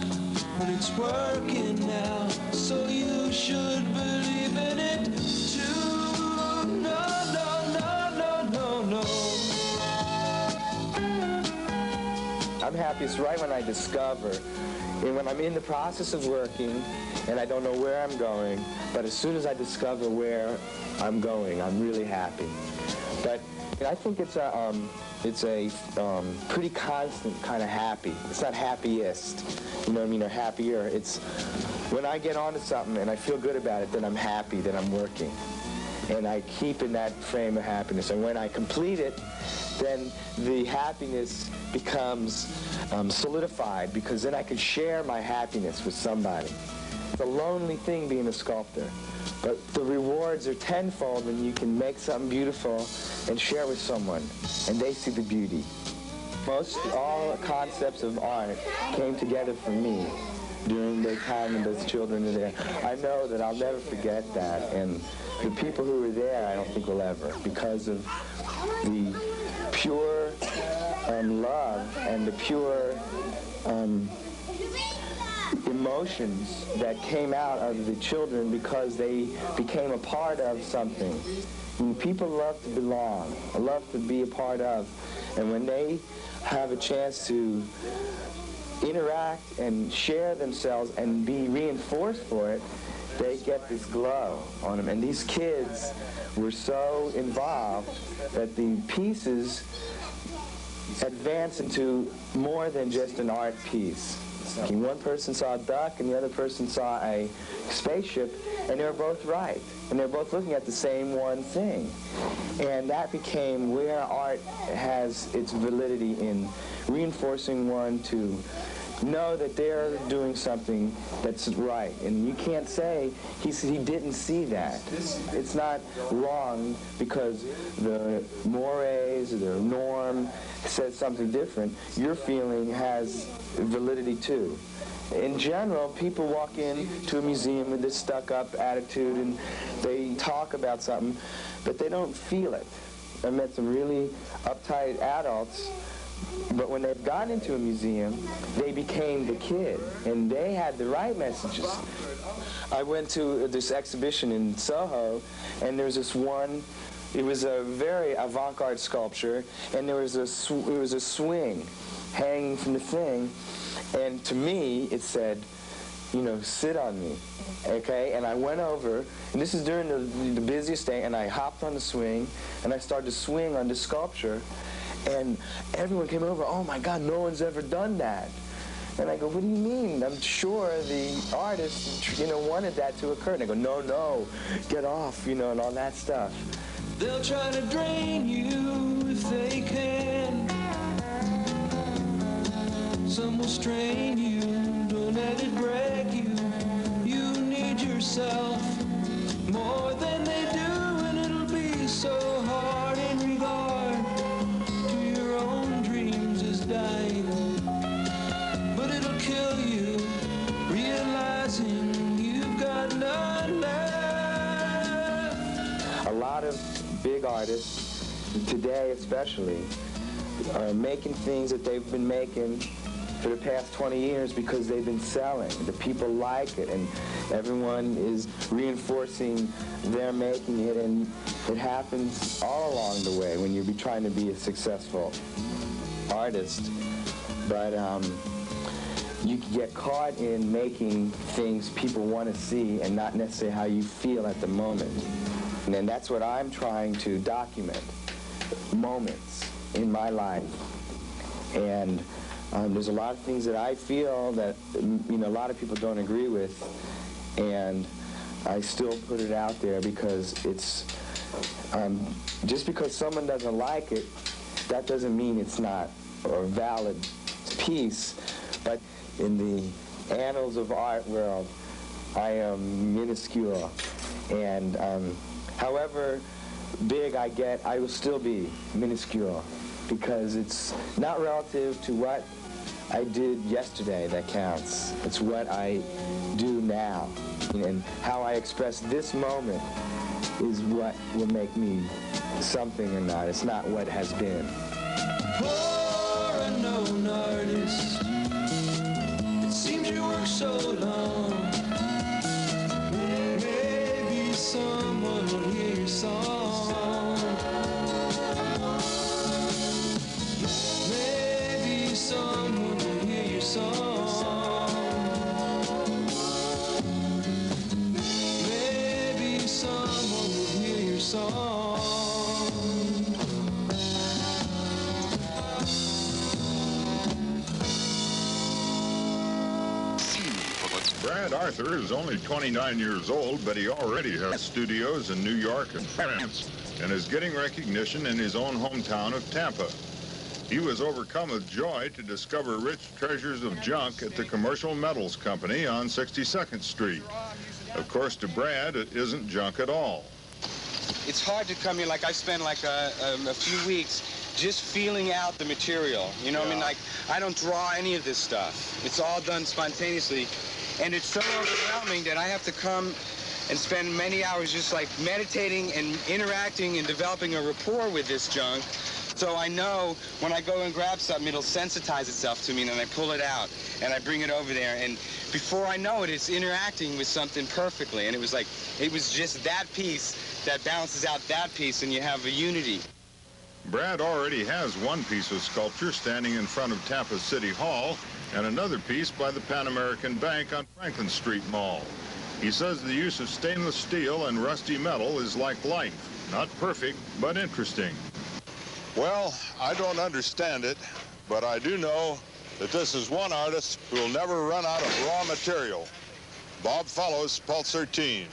Speaker 6: but it's working now, so you should believe in it too. No, no, no, no, no, no.
Speaker 15: I'm happiest right when I discover, and when I'm in the process of working and I don't know where I'm going, but as soon as I discover where I'm going, I'm really happy. But I think it's a pretty constant kind of happy. It's not happiest, you know what I mean, or happier. It's when I get onto something and I feel good about it, then I'm happy that I'm working. And I keep in that frame of happiness. And when I complete it, then the happiness becomes solidified, because then I can share my happiness with somebody. It's a lonely thing being a sculptor, but the rewards are tenfold when you can make something beautiful and share with someone, and they see the beauty. Most all concepts of art came together for me during the time when those children are there. I know that I'll never forget that, and the people who were there I don't think will ever, because of the pure love and the pure emotions that came out of the children because they became a part of something. And people love to belong, love to be a part of, and when they have a chance to interact and share themselves and be reinforced for it, they get this glow on them. And these kids were so involved that the pieces advance into more than just an art piece. One person saw a duck and the other person saw a spaceship, and they were both right. And they're both looking at the same one thing. And that became where art has its validity, in reinforcing one to know that they're doing something that's right. And you can't say he didn't see that. It's not wrong because the mores or the norm says something different. Your feeling has validity too. In general, people walk into a museum with this stuck-up attitude and they talk about something, but they don't feel it. I met some really uptight adults, but when they've gone into a museum, they became the kid, and they had the right messages. I went to this exhibition in Soho, and there was this one, it was a very avant-garde sculpture, and there was a swing hanging from the thing, and to me, it said, you know, sit on me, okay? And I went over, and this is during the busiest day, and I hopped on the swing, and I started to swing on the sculpture, and everyone came over, oh my God, no one's ever done that. And I go, what do you mean? I'm sure the artist, you know, wanted that to occur. And I go, no, get off, you know, and all that stuff.
Speaker 2: They'll try to drain you if they can. Some will strain you, don't let it break you. You need yourself more than they do, and it'll be so hard in regard to your own dreams is dying. But it'll kill you, realizing you've got none left.
Speaker 15: A lot of big artists, today especially, are making things that they've been making for the past 20 years because they've been selling. The people like it, and everyone is reinforcing their making it, and it happens all along the way when you're trying to be a successful artist. But you can get caught in making things people want to see and not necessarily how you feel at the moment. And then that's what I'm trying to document, moments in my life. And there's a lot of things that I feel that, you know, a lot of people don't agree with, and I still put it out there because it's, just because someone doesn't like it, that doesn't mean it's not a valid piece. But in the annals of art world, I am minuscule, and however big I get, I will still be minuscule, because it's not relative to what I did yesterday that counts. It's what I do now, and how I express this moment is what will make me something or not. It's not what has been.
Speaker 2: Poor unknown artist, it seems you work so long. Maybe someone will hear your song. Maybe someone song.
Speaker 1: Brad Arthur is only 29 years old, but he already has studios in New York and France and is getting recognition in his own hometown of Tampa. He was overcome with joy to discover rich treasures of junk at the Commercial Metals Company on 62nd Street. Of course, to Brad, it isn't junk at all.
Speaker 7: It's hard to come here. Like, I spent like a few weeks just feeling out the material. You know what I mean? Like, I don't draw any of this stuff. It's all done spontaneously. And it's so overwhelming that I have to come and spend many hours just like meditating and interacting and developing a rapport with this junk. So I know when I go and grab something, it'll sensitize itself to me, and then I pull it out and I bring it over there. And before I know it, it's interacting with something perfectly. And it was just that piece that balances out that piece, and you have a unity.
Speaker 1: Brad already has one piece of sculpture standing in front of Tampa City Hall and another piece by the Pan American Bank on Franklin Street Mall. He says the use of stainless steel and rusty metal is like life. Not perfect, but interesting.
Speaker 9: Well, I don't understand it, but I do know that this is one artist who will never run out of raw material. Bob Fellows, Pulse 13.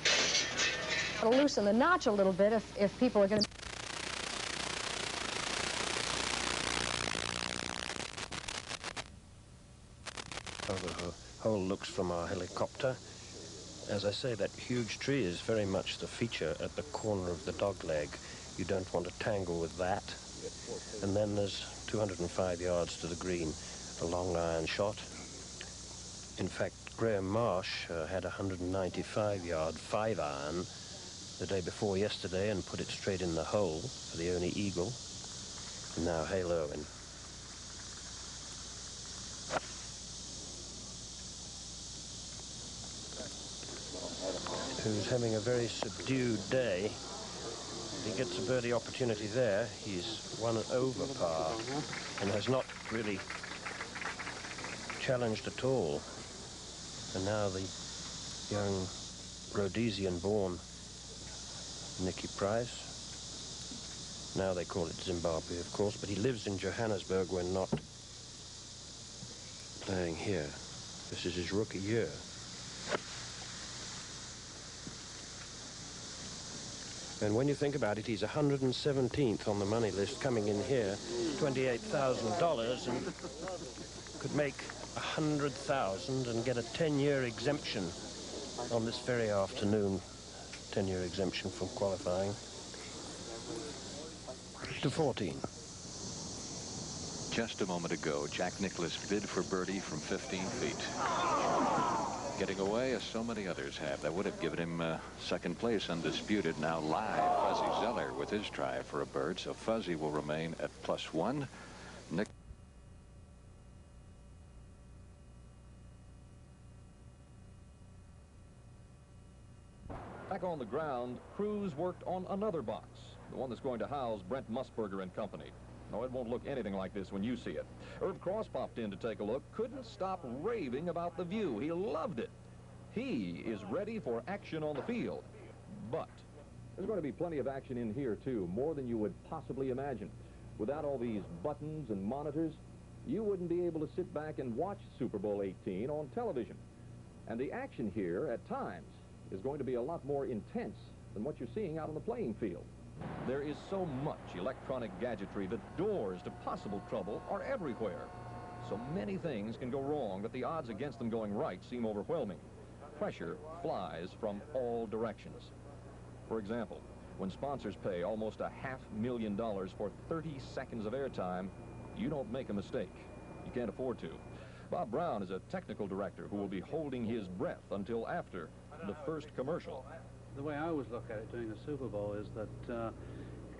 Speaker 24: It'll loosen the notch a little bit if people are going to...
Speaker 25: How the hole looks from our helicopter. As I say, that huge tree is very much the feature at the corner of the dogleg. You don't want to tangle with that. And then there's 205 yards to the green, a long iron shot. In fact, Graham Marsh had a 195-yard 5-iron the day before yesterday and put it straight in the hole for the only eagle. And now Hale Irwin. Who's having a very subdued day. If he gets a birdie opportunity there, he's won over par and has not really challenged at all. And now the young Rhodesian-born Nicky Price. Now they call it Zimbabwe, of course, but he lives in Johannesburg when not playing here. This is his rookie year. And when you think about it, he's 117th on the money list coming in here, $28,000, and could make $100,000 and get a 10-year exemption on this very afternoon. 10-year exemption from qualifying to 14.
Speaker 26: Just a moment ago, Jack Nicklaus bid for birdie from 15 feet. Getting away as so many others have. That would have given him second place undisputed. Now live, Fuzzy Zeller with his try for a bird. So Fuzzy will remain at +1. Nick.
Speaker 14: Back on the ground, crews worked on another box, the one that's going to house Brent Musburger and company. No, it won't look anything like this when you see it. Herb Cross popped in to take a look, couldn't stop raving about the view. He loved it. He is ready for action on the field. But there's going to be plenty of action in here, too, more than you would possibly imagine. Without all these buttons and monitors, you wouldn't be able to sit back and watch Super Bowl 18 on television. And the action here, at times, is going to be a lot more intense than what you're seeing out on the playing field. There is so much electronic gadgetry that doors to possible trouble are everywhere. So many things can go wrong that the odds against them going right seem overwhelming. Pressure flies from all directions. For example, when sponsors pay almost $500,000 for 30 seconds of airtime, you don't make a mistake. You can't afford to. Bob Brown is a technical director who will be holding his breath until after the first commercial.
Speaker 27: The way I always look at it during the Super Bowl is that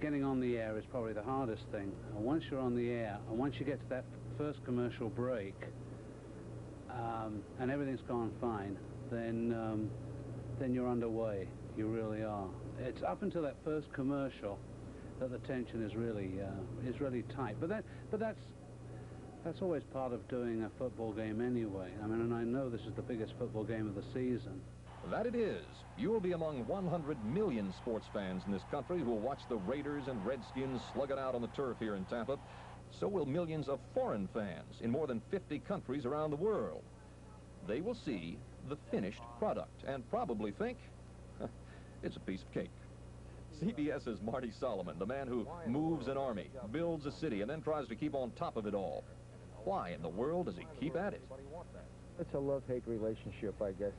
Speaker 27: getting on the air is probably the hardest thing. And once you're on the air, and once you get to that first commercial break, and everything's gone fine, then you're underway. You really are. It's up until that first commercial that the tension is really tight. But that's always part of doing a football game anyway. I mean, and I know this is the biggest football game of the season.
Speaker 14: That it is. You will be among 100 million sports fans in this country who will watch the Raiders and Redskins slug it out on the turf here in Tampa. So will millions of foreign fans in more than 50 countries around the world. They will see the finished product and probably think it's a piece of cake. CBS's Marty Solomon, the man who moves an army, builds a city, and then tries to keep on top of it all. Why in the world does he keep at it?
Speaker 4: It's a love-hate relationship, I guess.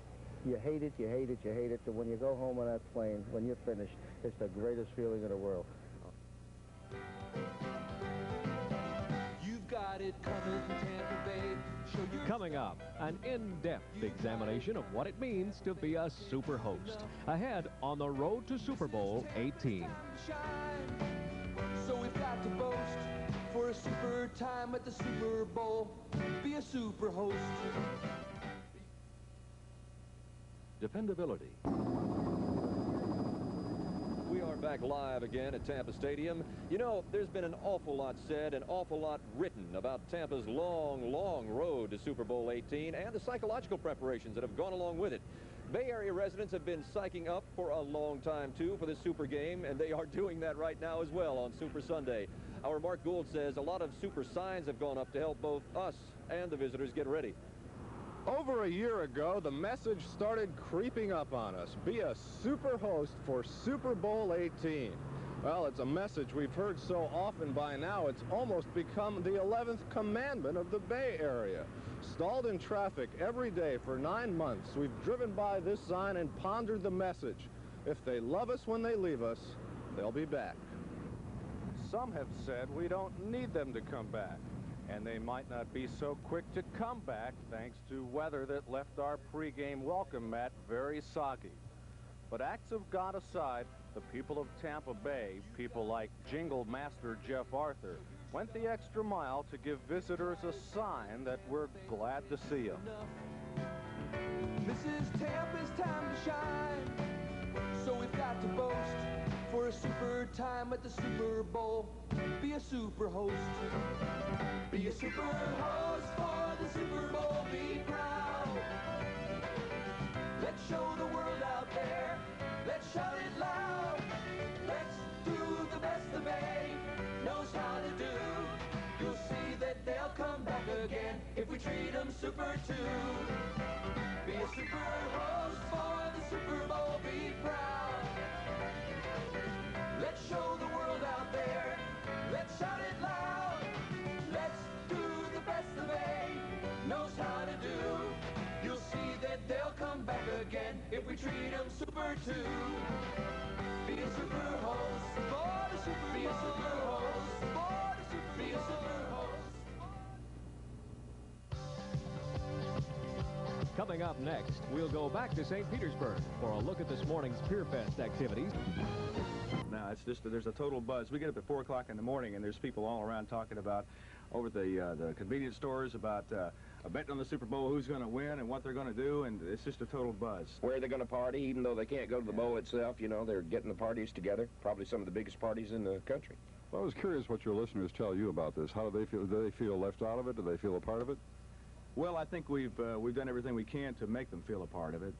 Speaker 4: You hate it, you hate it, you hate it, and when you go home on that plane, when you're finished, it's the greatest feeling in the world.
Speaker 2: You've got it coming, Tampa Bay.
Speaker 12: Coming up, an in-depth examination of what it means to be a super host. Ahead on the road to Super Bowl 18.
Speaker 2: So we've got to boast for a super time at the Super Bowl. Be a super host.
Speaker 14: Dependability. We are back live again at Tampa Stadium. You know, there's been an awful lot said, an awful lot written about Tampa's long, long road to Super Bowl 18 and the psychological preparations that have gone along with it. Bay Area residents have been psyching up for a long time, too, for this Super game, and they are doing that right now as well on Super Sunday. Our Mark Gould says a lot of super signs have gone up to help both us and the visitors get ready.
Speaker 8: Over a year ago, the message started creeping up on us. Be a super host for Super Bowl 18. Well, it's a message we've heard so often by now, it's almost become the 11th commandment of the Bay Area. Stalled in traffic every day for 9 months, we've driven by this sign and pondered the message. If they love us when they leave us, they'll be back. Some have said we don't need them to come back. And they might not be so quick to come back thanks to weather that left our pregame welcome mat very soggy. But acts of God aside, the people of Tampa Bay, people like Jingle Master Jeff Arthur, went the extra mile to give visitors a sign that we're glad to see them.
Speaker 2: This is Tampa's time to shine. So we've got to boast for a super time at the Super Bowl. Be a super host. Be a super host for the Super Bowl. Be proud. Let's show the world out there. Let's shout it loud. Let's do the best the Bay knows how to do. You'll see that they'll come back again if we treat them super too. Be a super host for the Super Bowl. Be proud. Let's show the world out there. Let's shout it loud. Let's do the best the Bay knows how to do. You'll see that they'll come back again if we treat them super too. Be a super host for the Super Bowl. Be a super host for the Super Bowl. Be a super host.
Speaker 12: Coming up next, we'll go back to St. Petersburg for a look at this morning's Pier Fest activities.
Speaker 10: No, it's just there's a total buzz. We get up at 4 o'clock in the morning, and there's people all around talking about over the convenience stores about a bet on the Super Bowl, who's going to win and what they're going to do, and it's just a total buzz.
Speaker 11: Where they're going to party, even though they can't go to the bowl itself, you know, they're getting the parties together, probably some of the biggest parties in the country.
Speaker 13: Well, I was curious what your listeners tell you about this. How do they feel? Do they feel left out of it? Do they feel a part of it?
Speaker 10: Well, I think we've done everything we can to make them feel a part of it.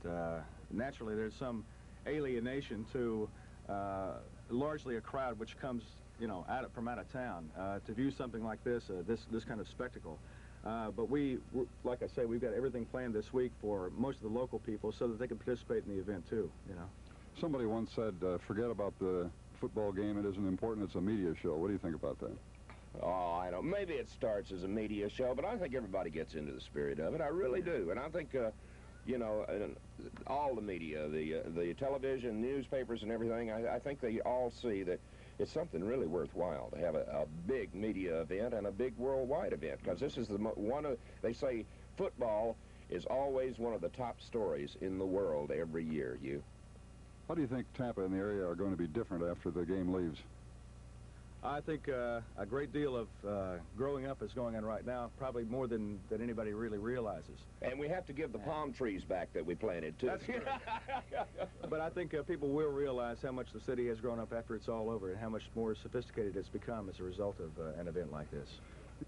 Speaker 10: Naturally, there's some alienation to largely a crowd which comes, you know, from out of town to view something like this, this kind of spectacle. But like I say, we've got everything planned this week for most of the local people so that they can participate in the event too, you know.
Speaker 13: Somebody once said, forget about the football game, it isn't important, it's a media show. What do you think about that?
Speaker 11: Oh, I don't. Maybe it starts as a media show, but I think everybody gets into the spirit of it. I really do. And I think, you know, all the media, the television, newspapers and everything, I think they all see that it's something really worthwhile to have a big media event and a big worldwide event, because this is they say football is always one of the top stories in the world every year.
Speaker 13: How do you think Tampa and the area are going to be different after the game leaves?
Speaker 10: I think a great deal of growing up is going on right now, probably more than anybody really realizes.
Speaker 11: And we have to give the palm trees back that we planted, too.
Speaker 10: That's true. But I think people will realize how much the city has grown up after it's all over and how much more sophisticated it's become as a result of an event like this.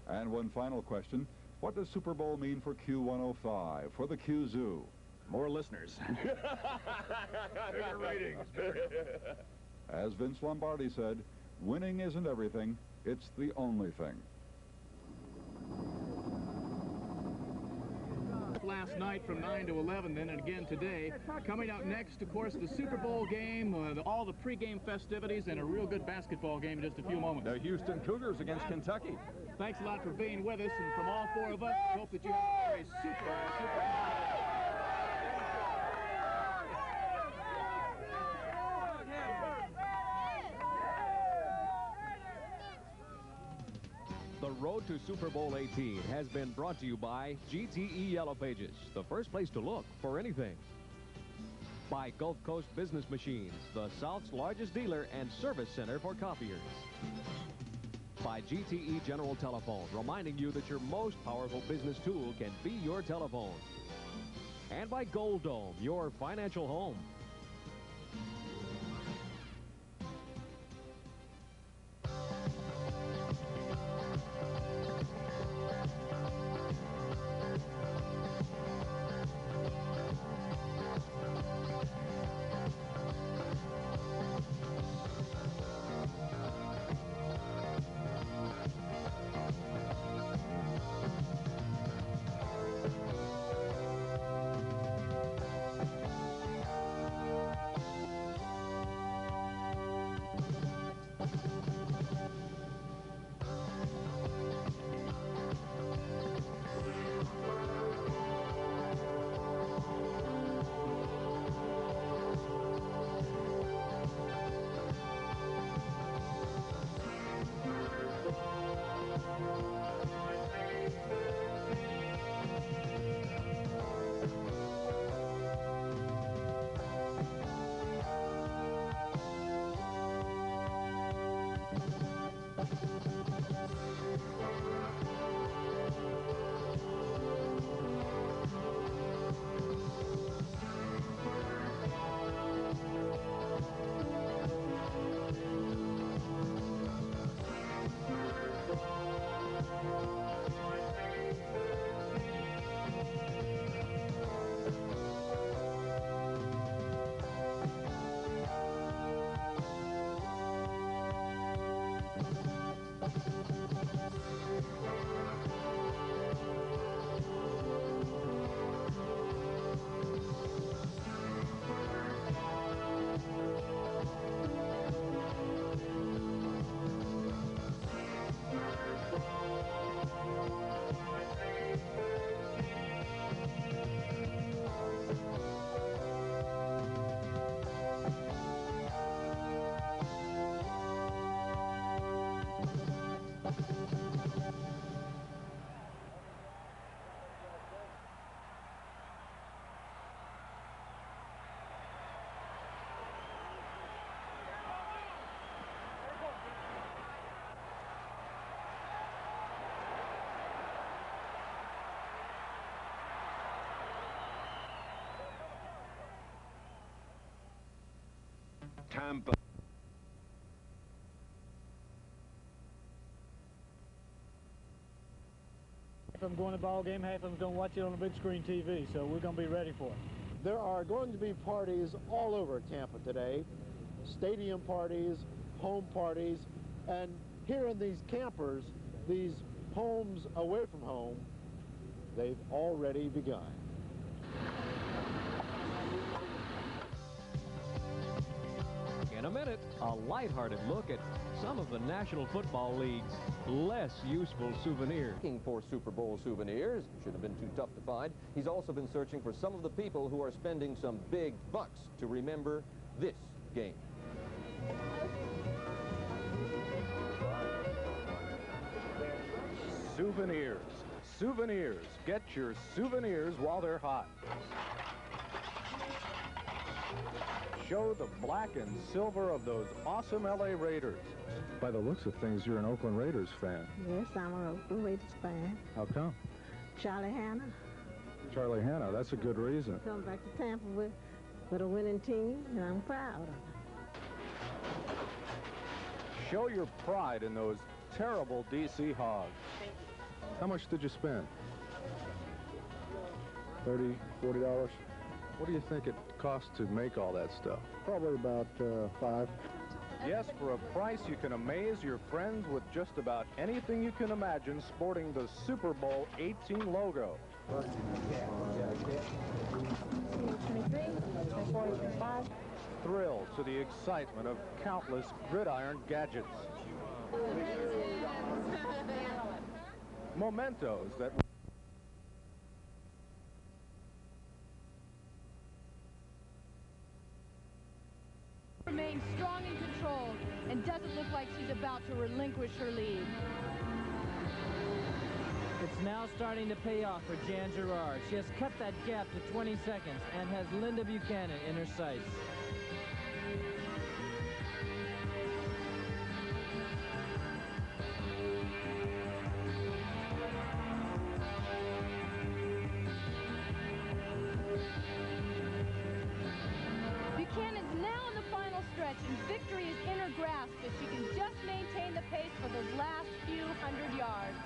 Speaker 13: And one final question. What does Super Bowl mean for Q105, for the Q Zoo?
Speaker 10: More listeners.
Speaker 13: Bigger ratings. As Vince Lombardi said, winning isn't everything, it's the only thing.
Speaker 3: Last night from 9 to 11, then and again today. Coming up next, of course, the Super Bowl game, all the pregame festivities, and a real good basketball game in just a few moments.
Speaker 13: The Houston Cougars against Kentucky.
Speaker 3: Thanks a lot for being with us, and from all four of us, hope that you have a very super.
Speaker 12: The road to Super Bowl 18 has been brought to you by GTE Yellow Pages, the first place to look for anything. By Gulf Coast Business Machines, the South's largest dealer and service center for copiers. By GTE General Telephone, reminding you that your most powerful business tool can be your telephone. And by Gold Dome, your financial home.
Speaker 11: Tampa.
Speaker 22: Half of them going to the ball game, half of them going to watch it on a big screen TV, so we're going to be ready for it.
Speaker 4: There are going to be parties all over Tampa today, stadium parties, home parties, and here in these campers, these homes away from home, they've already begun.
Speaker 12: In a minute, a lighthearted look at some of the National Football League's less useful souvenirs.
Speaker 14: Looking for Super Bowl souvenirs, should have been too tough to find. He's also been searching for some of the people who are spending some big bucks to remember this game.
Speaker 8: Souvenirs. Souvenirs. Get your souvenirs while they're hot. Show the black and silver of those awesome LA Raiders. By the looks of things, you're an Oakland Raiders fan.
Speaker 16: Yes, I'm an Oakland Raiders fan.
Speaker 8: How come?
Speaker 16: Charlie Hanna.
Speaker 8: Charlie Hanna, that's a good reason.
Speaker 16: Come back to Tampa with a winning team, and I'm proud of it.
Speaker 8: Show your pride in those terrible DC Hogs. How much did you spend? $30, $40? What do you think it costs to make all that stuff?
Speaker 4: Probably about $5.
Speaker 8: Yes, for a price you can amaze your friends with just about anything you can imagine sporting the Super Bowl 18 logo.
Speaker 24: 23,
Speaker 8: Thrilled to the excitement of countless gridiron gadgets. Mementos that
Speaker 5: remains strong and controlled and doesn't look like she's about to relinquish her lead.
Speaker 17: It's now starting to pay off for Jan Gerard. She has cut that gap to 20 seconds and has Linda Buchanan in her sights.
Speaker 5: Buchanan's now in the final stretch, and victory is in her grasp if she can just maintain the pace for those last few hundred yards.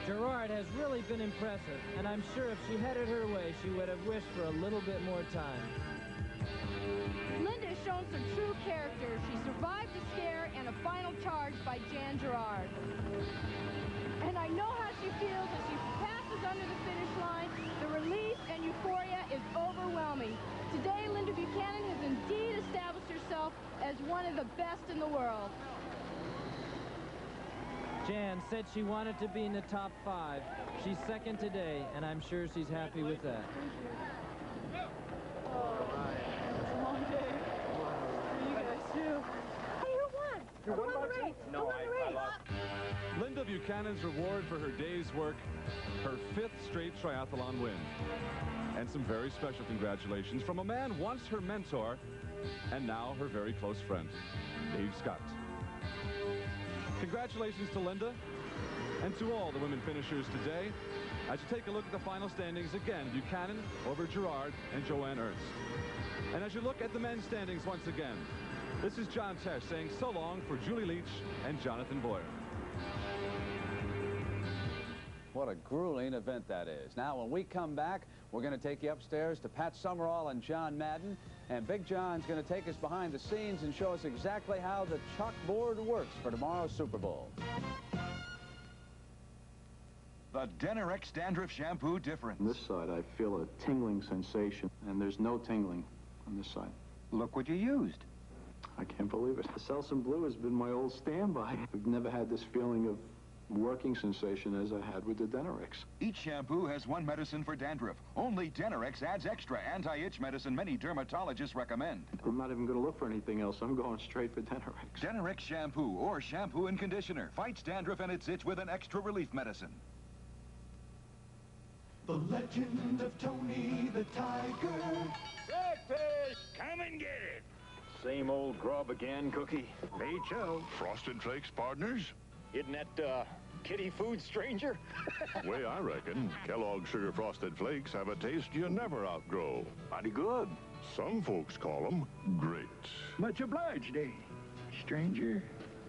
Speaker 17: Gerard has really been impressive, and I'm sure if she had it her way, she would have wished for a little bit more time.
Speaker 5: Linda has shown some true character. She survived the scare and a final charge by Jan Gerard. And I know how she feels as she passes under the finish line. The relief and euphoria is overwhelming. Today, Linda Buchanan has indeed established herself as one of the best in the world.
Speaker 17: Jan said she wanted to be in the top 5. She's second today, and I'm sure she's happy with that.
Speaker 8: You won by 2? No, I lost.
Speaker 18: Linda Buchanan's reward for her day's work, her 5th straight triathlon win. And some very special congratulations from a man once her mentor and now her very close friend, Dave Scott. Congratulations to Linda and to all the women finishers today. As you take a look at the final standings again, Buchanan over Gerard and Joanne Ernst. And as you look at the men's standings once again, this is John Tesh saying so long for Julie Leach and Jonathan Boyer.
Speaker 19: What a grueling event that is. Now, when we come back, we're going to take you upstairs to Pat Summerall and John Madden. And Big John's going to take us behind the scenes and show us exactly how the chalkboard works for tomorrow's Super Bowl.
Speaker 20: The Denerex Dandruff Shampoo difference.
Speaker 21: On this side, I feel a tingling sensation, and there's no tingling on this side.
Speaker 20: Look what you used.
Speaker 21: I can't believe it. The Selsun Blue has been my old standby. I've never had this feeling of working sensation as I had with the Denerex.
Speaker 20: Each shampoo has one medicine for dandruff. Only Denerex adds extra anti-itch medicine many dermatologists recommend.
Speaker 21: I'm not even going to look for anything else. I'm going straight for Denerex.
Speaker 20: Denerex shampoo or shampoo and conditioner fights dandruff and its itch with an extra relief medicine.
Speaker 2: The legend of Tony the Tiger.
Speaker 20: Breakfast! Come and get it!
Speaker 23: Same old grub again, Cookie.
Speaker 9: H.O. Frosted Flakes partners?
Speaker 23: Isn't that, kitty food, stranger?
Speaker 9: Way I reckon, Kellogg's Sugar Frosted Flakes have a taste you never outgrow.
Speaker 23: Mighty good.
Speaker 9: Some folks call them great.
Speaker 23: Much obliged, eh, stranger?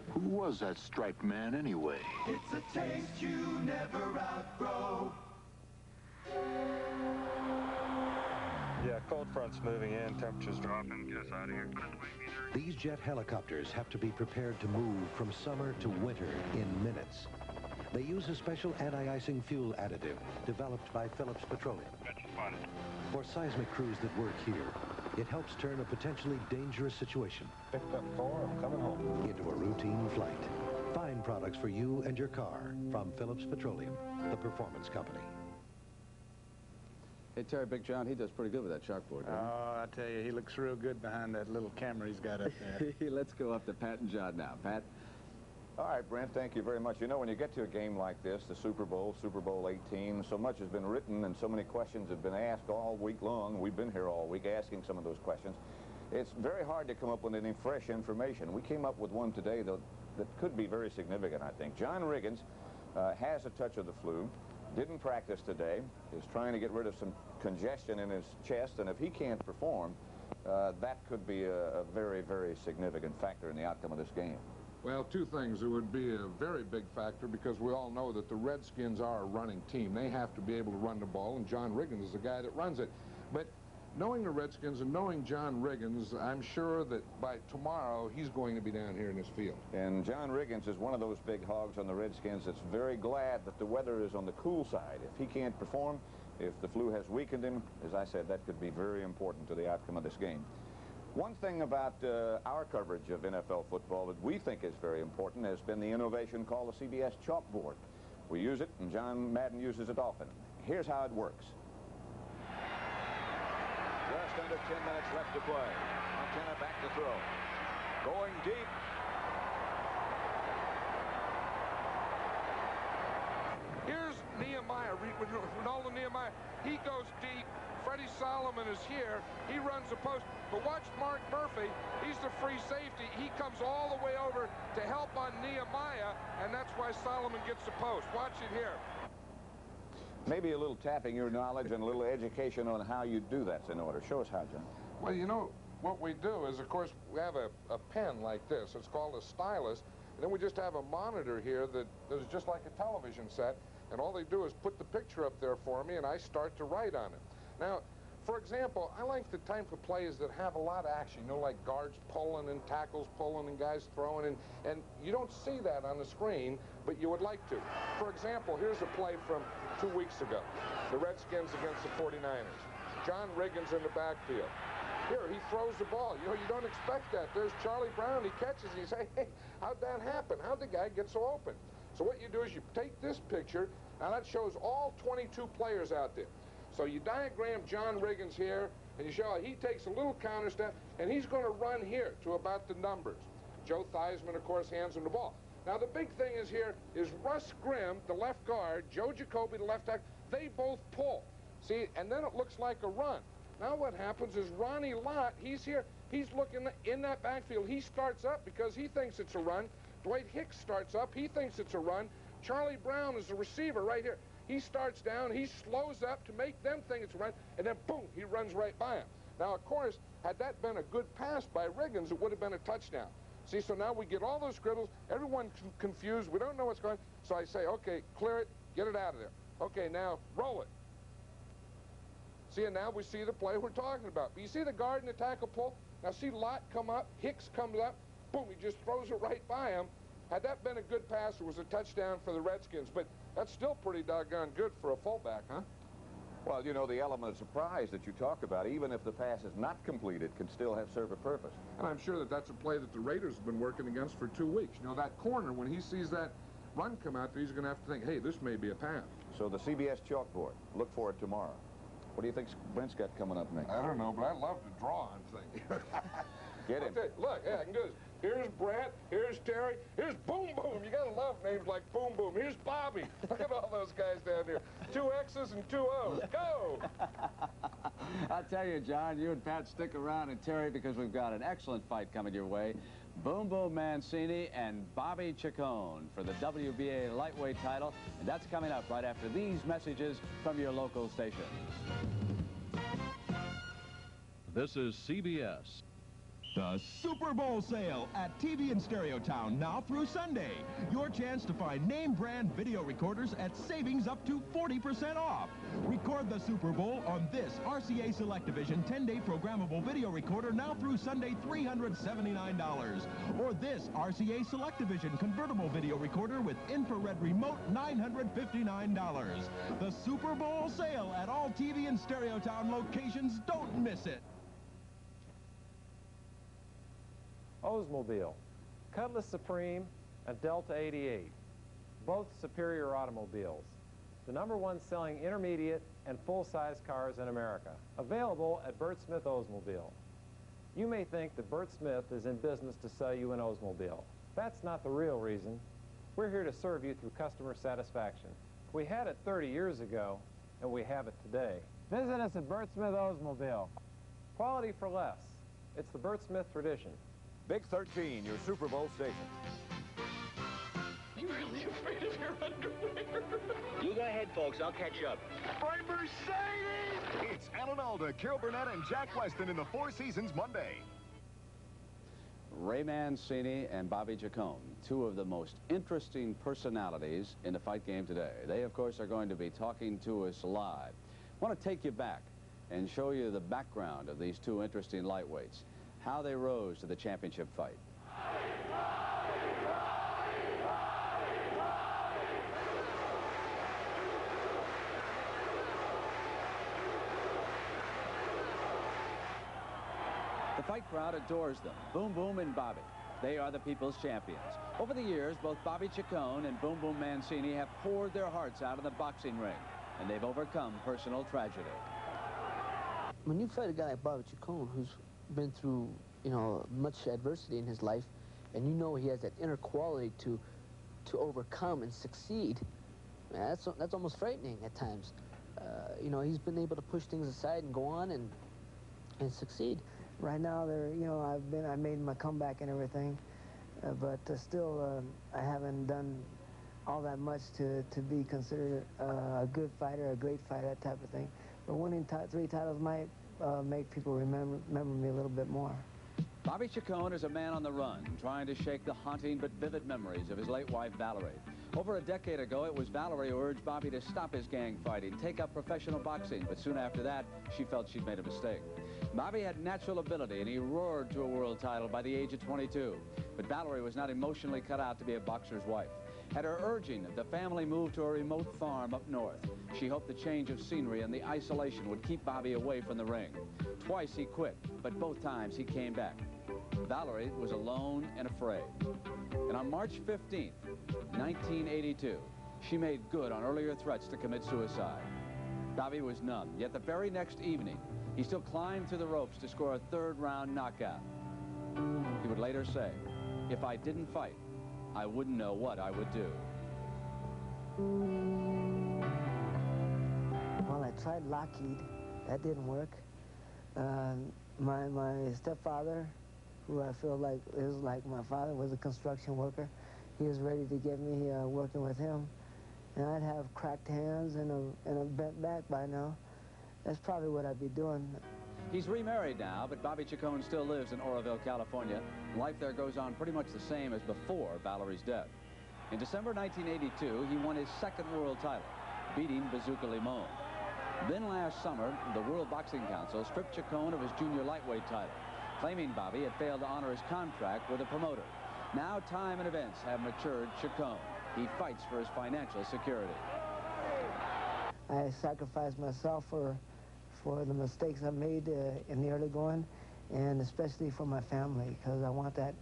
Speaker 9: Who was that striped man anyway?
Speaker 2: It's a taste you never outgrow.
Speaker 28: Yeah, cold front's moving in, temperature's dropping. Get us out of here.
Speaker 29: These jet helicopters have to be prepared to move from summer to winter in minutes. They use a special anti-icing fuel additive developed by Phillips Petroleum. For seismic crews that work here, it helps turn a potentially dangerous situation
Speaker 28: Picked up 4, I'm coming home.
Speaker 29: into a routine flight. Fine products for you and your car from Phillips Petroleum, the performance company.
Speaker 19: Hey, Terry, Big John, he does pretty good with that chalkboard, doesn't
Speaker 30: Oh, I tell you, he looks real good behind that little camera he's got up there.
Speaker 19: he? Let's go up to Pat and John now. Pat?
Speaker 31: All right, Brent, thank you very much. You know, when you get to a game like this, the Super Bowl 18, so much has been written and so many questions have been asked all week long. We've been here all week asking some of those questions. It's very hard to come up with any fresh information. We came up with one today that could be very significant, I think. John Riggins has a touch of the flu. Didn't practice today, is trying to get rid of some congestion in his chest, and if he can't perform, that could be a very, very significant factor in the outcome of this game.
Speaker 32: Well, two things. It would be a very big factor because we all know that the Redskins are a running team. They have to be able to run the ball, and John Riggins is the guy that runs it. But knowing the Redskins and knowing John Riggins, I'm sure that by tomorrow he's going to be down here in this field.
Speaker 31: And John Riggins is one of those big hogs on the Redskins that's very glad that the weather is on the cool side. If he can't perform, if the flu has weakened him, as I said, that could be very important to the outcome of this game. One thing about our coverage of NFL football that we think is very important has been the innovation called the CBS chalkboard. We use it, and John Madden uses it often. Here's how it works. Just under 10 minutes left to play. Montana back to throw. Going deep.
Speaker 32: Here's Nehemiah, Ronaldo Nehemiah. He goes deep. Freddie Solomon is here. He runs the post. But watch Mark Murphy. He's the free safety. He comes all the way over to help on Nehemiah, and that's why Solomon gets the post. Watch it here.
Speaker 31: Maybe a little tapping your knowledge and a little education on how you do that's in order. Show us how, John.
Speaker 32: Well, you know, what we do is, of course, we have a pen like this. It's called a stylus. And then we just have a monitor here that is just like a television set. And all they do is put the picture up there for me, and I start to write on it. Now, for example, I like the type of plays that have a lot of action, you know, like guards pulling and tackles pulling and guys throwing, and you don't see that on the screen, but you would like to. For example, here's a play from 2 weeks ago, the Redskins against the 49ers. John Riggins in the backfield. Here, he throws the ball. You know, you don't expect that. There's Charlie Brown. He catches and you say, hey, how'd that happen? How'd the guy get so open? So what you do is you take this picture. Now, that shows all 22 players out there. So you diagram John Riggins here, and you show how he takes a little counter step, and he's going to run here to about the numbers. Joe Theismann, of course, hands him the ball. Now, the big thing is here is Russ Grimm, the left guard, Joe Jacoby, the left tackle, they both pull. See, and then it looks like a run. Now what happens is Ronnie Lott, he's here, he's looking in that backfield. He starts up because he thinks it's a run. Dwight Hicks starts up, he thinks it's a run. Charlie Brown is the receiver right here. He starts down, he slows up to make them think it's a run, and then boom, he runs right by him. Now, of course, had that been a good pass by Riggins, it would have been a touchdown. See, so now we get all those scribbles, everyone's confused, we don't know what's going on. So I say, okay, clear it, get it out of there. Okay, now roll it. See, and now we see the play we're talking about. But you see the guard and the tackle pull? Now see Lott come up, Hicks comes up, boom, he just throws it right by him. Had that been a good pass, it was a touchdown for the Redskins, but that's still pretty doggone good for a fullback, huh?
Speaker 31: Well, you know, the element of surprise that you talk about, even if the pass is not completed, can still have served a purpose.
Speaker 32: And I'm sure that that's a play that the Raiders have been working against for 2 weeks. You know, that corner, when he sees that run come out there, he's going to have to think, hey, this may be a pass.
Speaker 31: So the CBS chalkboard, look for it tomorrow. What do you think Brent's got coming up next?
Speaker 32: I don't know, but I love to draw on things.
Speaker 31: Get him.
Speaker 32: Look, yeah, I can do this. Here's Brent, here's Terry, here's Boom Boom. You gotta love names like Boom Boom. Here's Bobby. Look at all those guys down here. 2 X's and 2 O's. Go!
Speaker 19: I'll tell you, John, you and Pat stick around, and Terry, because we've got an excellent fight coming your way. Boom Boom Mancini and Bobby Chacon for the WBA lightweight title. And that's coming up right after these messages from your local station.
Speaker 12: This is CBS.
Speaker 1: The Super Bowl sale at TV and Stereotown now through Sunday. Your chance to find name brand video recorders at savings up to 40% off. Record the Super Bowl on this RCA Select Division 10-day programmable video recorder now through Sunday, $379. Or this RCA Select Division convertible video recorder with infrared remote, $959. The Super Bowl sale at all TV and Stereotown locations. Don't miss it.
Speaker 3: Oldsmobile, Cutlass Supreme, and Delta 88, both superior automobiles. The #1 selling intermediate and full-size cars in America. Available at Burt Smith Oldsmobile. You may think that Burt Smith is in business to sell you an Oldsmobile. That's not the real reason. We're here to serve you through customer satisfaction. We had it 30 years ago, and we have it today. Visit us at Burt Smith Oldsmobile. Quality for less. It's the Burt Smith tradition.
Speaker 31: Big 13, your Super Bowl station.
Speaker 2: You really afraid of your underwear?
Speaker 6: You go ahead, folks. I'll catch up.
Speaker 2: I'm Mercedes!
Speaker 20: It's Alan Alda, Carol Burnett, and Jack Weston in the Four Seasons Monday.
Speaker 19: Ray Mancini and Bobby Chacon, 2 of the most interesting personalities in the fight game today. They, of course, are going to be talking to us live. I want to take you back and show you the background of these two interesting lightweights, how they rose to the championship fight. The fight crowd adores them, Boom Boom and Bobby. They are the people's champions. Over the years, both Bobby Chacon and Boom Boom Mancini have poured their hearts out in the boxing ring, and they've overcome personal tragedy.
Speaker 4: When you fight a guy like Bobby Chacon, who's been through, you know, much adversity in his life, and you know he has that inner quality to overcome and succeed, man, that's almost frightening at times. You know, he's been able to push things aside and go on and succeed.
Speaker 7: Right now, you know, I made my comeback and everything, but still, I haven't done all that much to be considered a good fighter, a great fighter, that type of thing. But winning 3 titles might make people remember me a little bit more.
Speaker 19: Bobby Chacon is a man on the run, trying to shake the haunting but vivid memories of his late wife, Valerie. Over a decade ago, it was Valerie who urged Bobby to stop his gang fighting, take up professional boxing, but soon after that, she felt she'd made a mistake. Bobby had natural ability, and he roared to a world title by the age of 22. But Valerie was not emotionally cut out to be a boxer's wife. At her urging, the family moved to a remote farm up north. She hoped the change of scenery and the isolation would keep Bobby away from the ring. Twice he quit, but both times he came back. Valerie was alone and afraid. And on March 15th, 1982, she made good on earlier threats to commit suicide. Bobby was numb, yet the very next evening, he still climbed through the ropes to score a third-round knockout. He would later say, "If I didn't fight, I wouldn't know what I would do."
Speaker 7: Well, I tried Lockheed. That didn't work. My stepfather, who I feel like is like my father, was a construction worker. He was ready to get me working with him. And I'd have cracked hands and a bent back by now. That's probably what I'd be doing.
Speaker 19: He's remarried now, but Bobby Chacon still lives in Oroville, California. Life there goes on pretty much the same as before Valerie's death. In December 1982, he won his second world title, beating Bazooka Limon. Then last summer, the World Boxing Council stripped Chacon of his junior lightweight title, claiming Bobby had failed to honor his contract with the promoter. Now time and events have matured Chacon. He fights for his financial security.
Speaker 7: I sacrificed myself for the mistakes I made in the early going, and especially for my family, because I want that.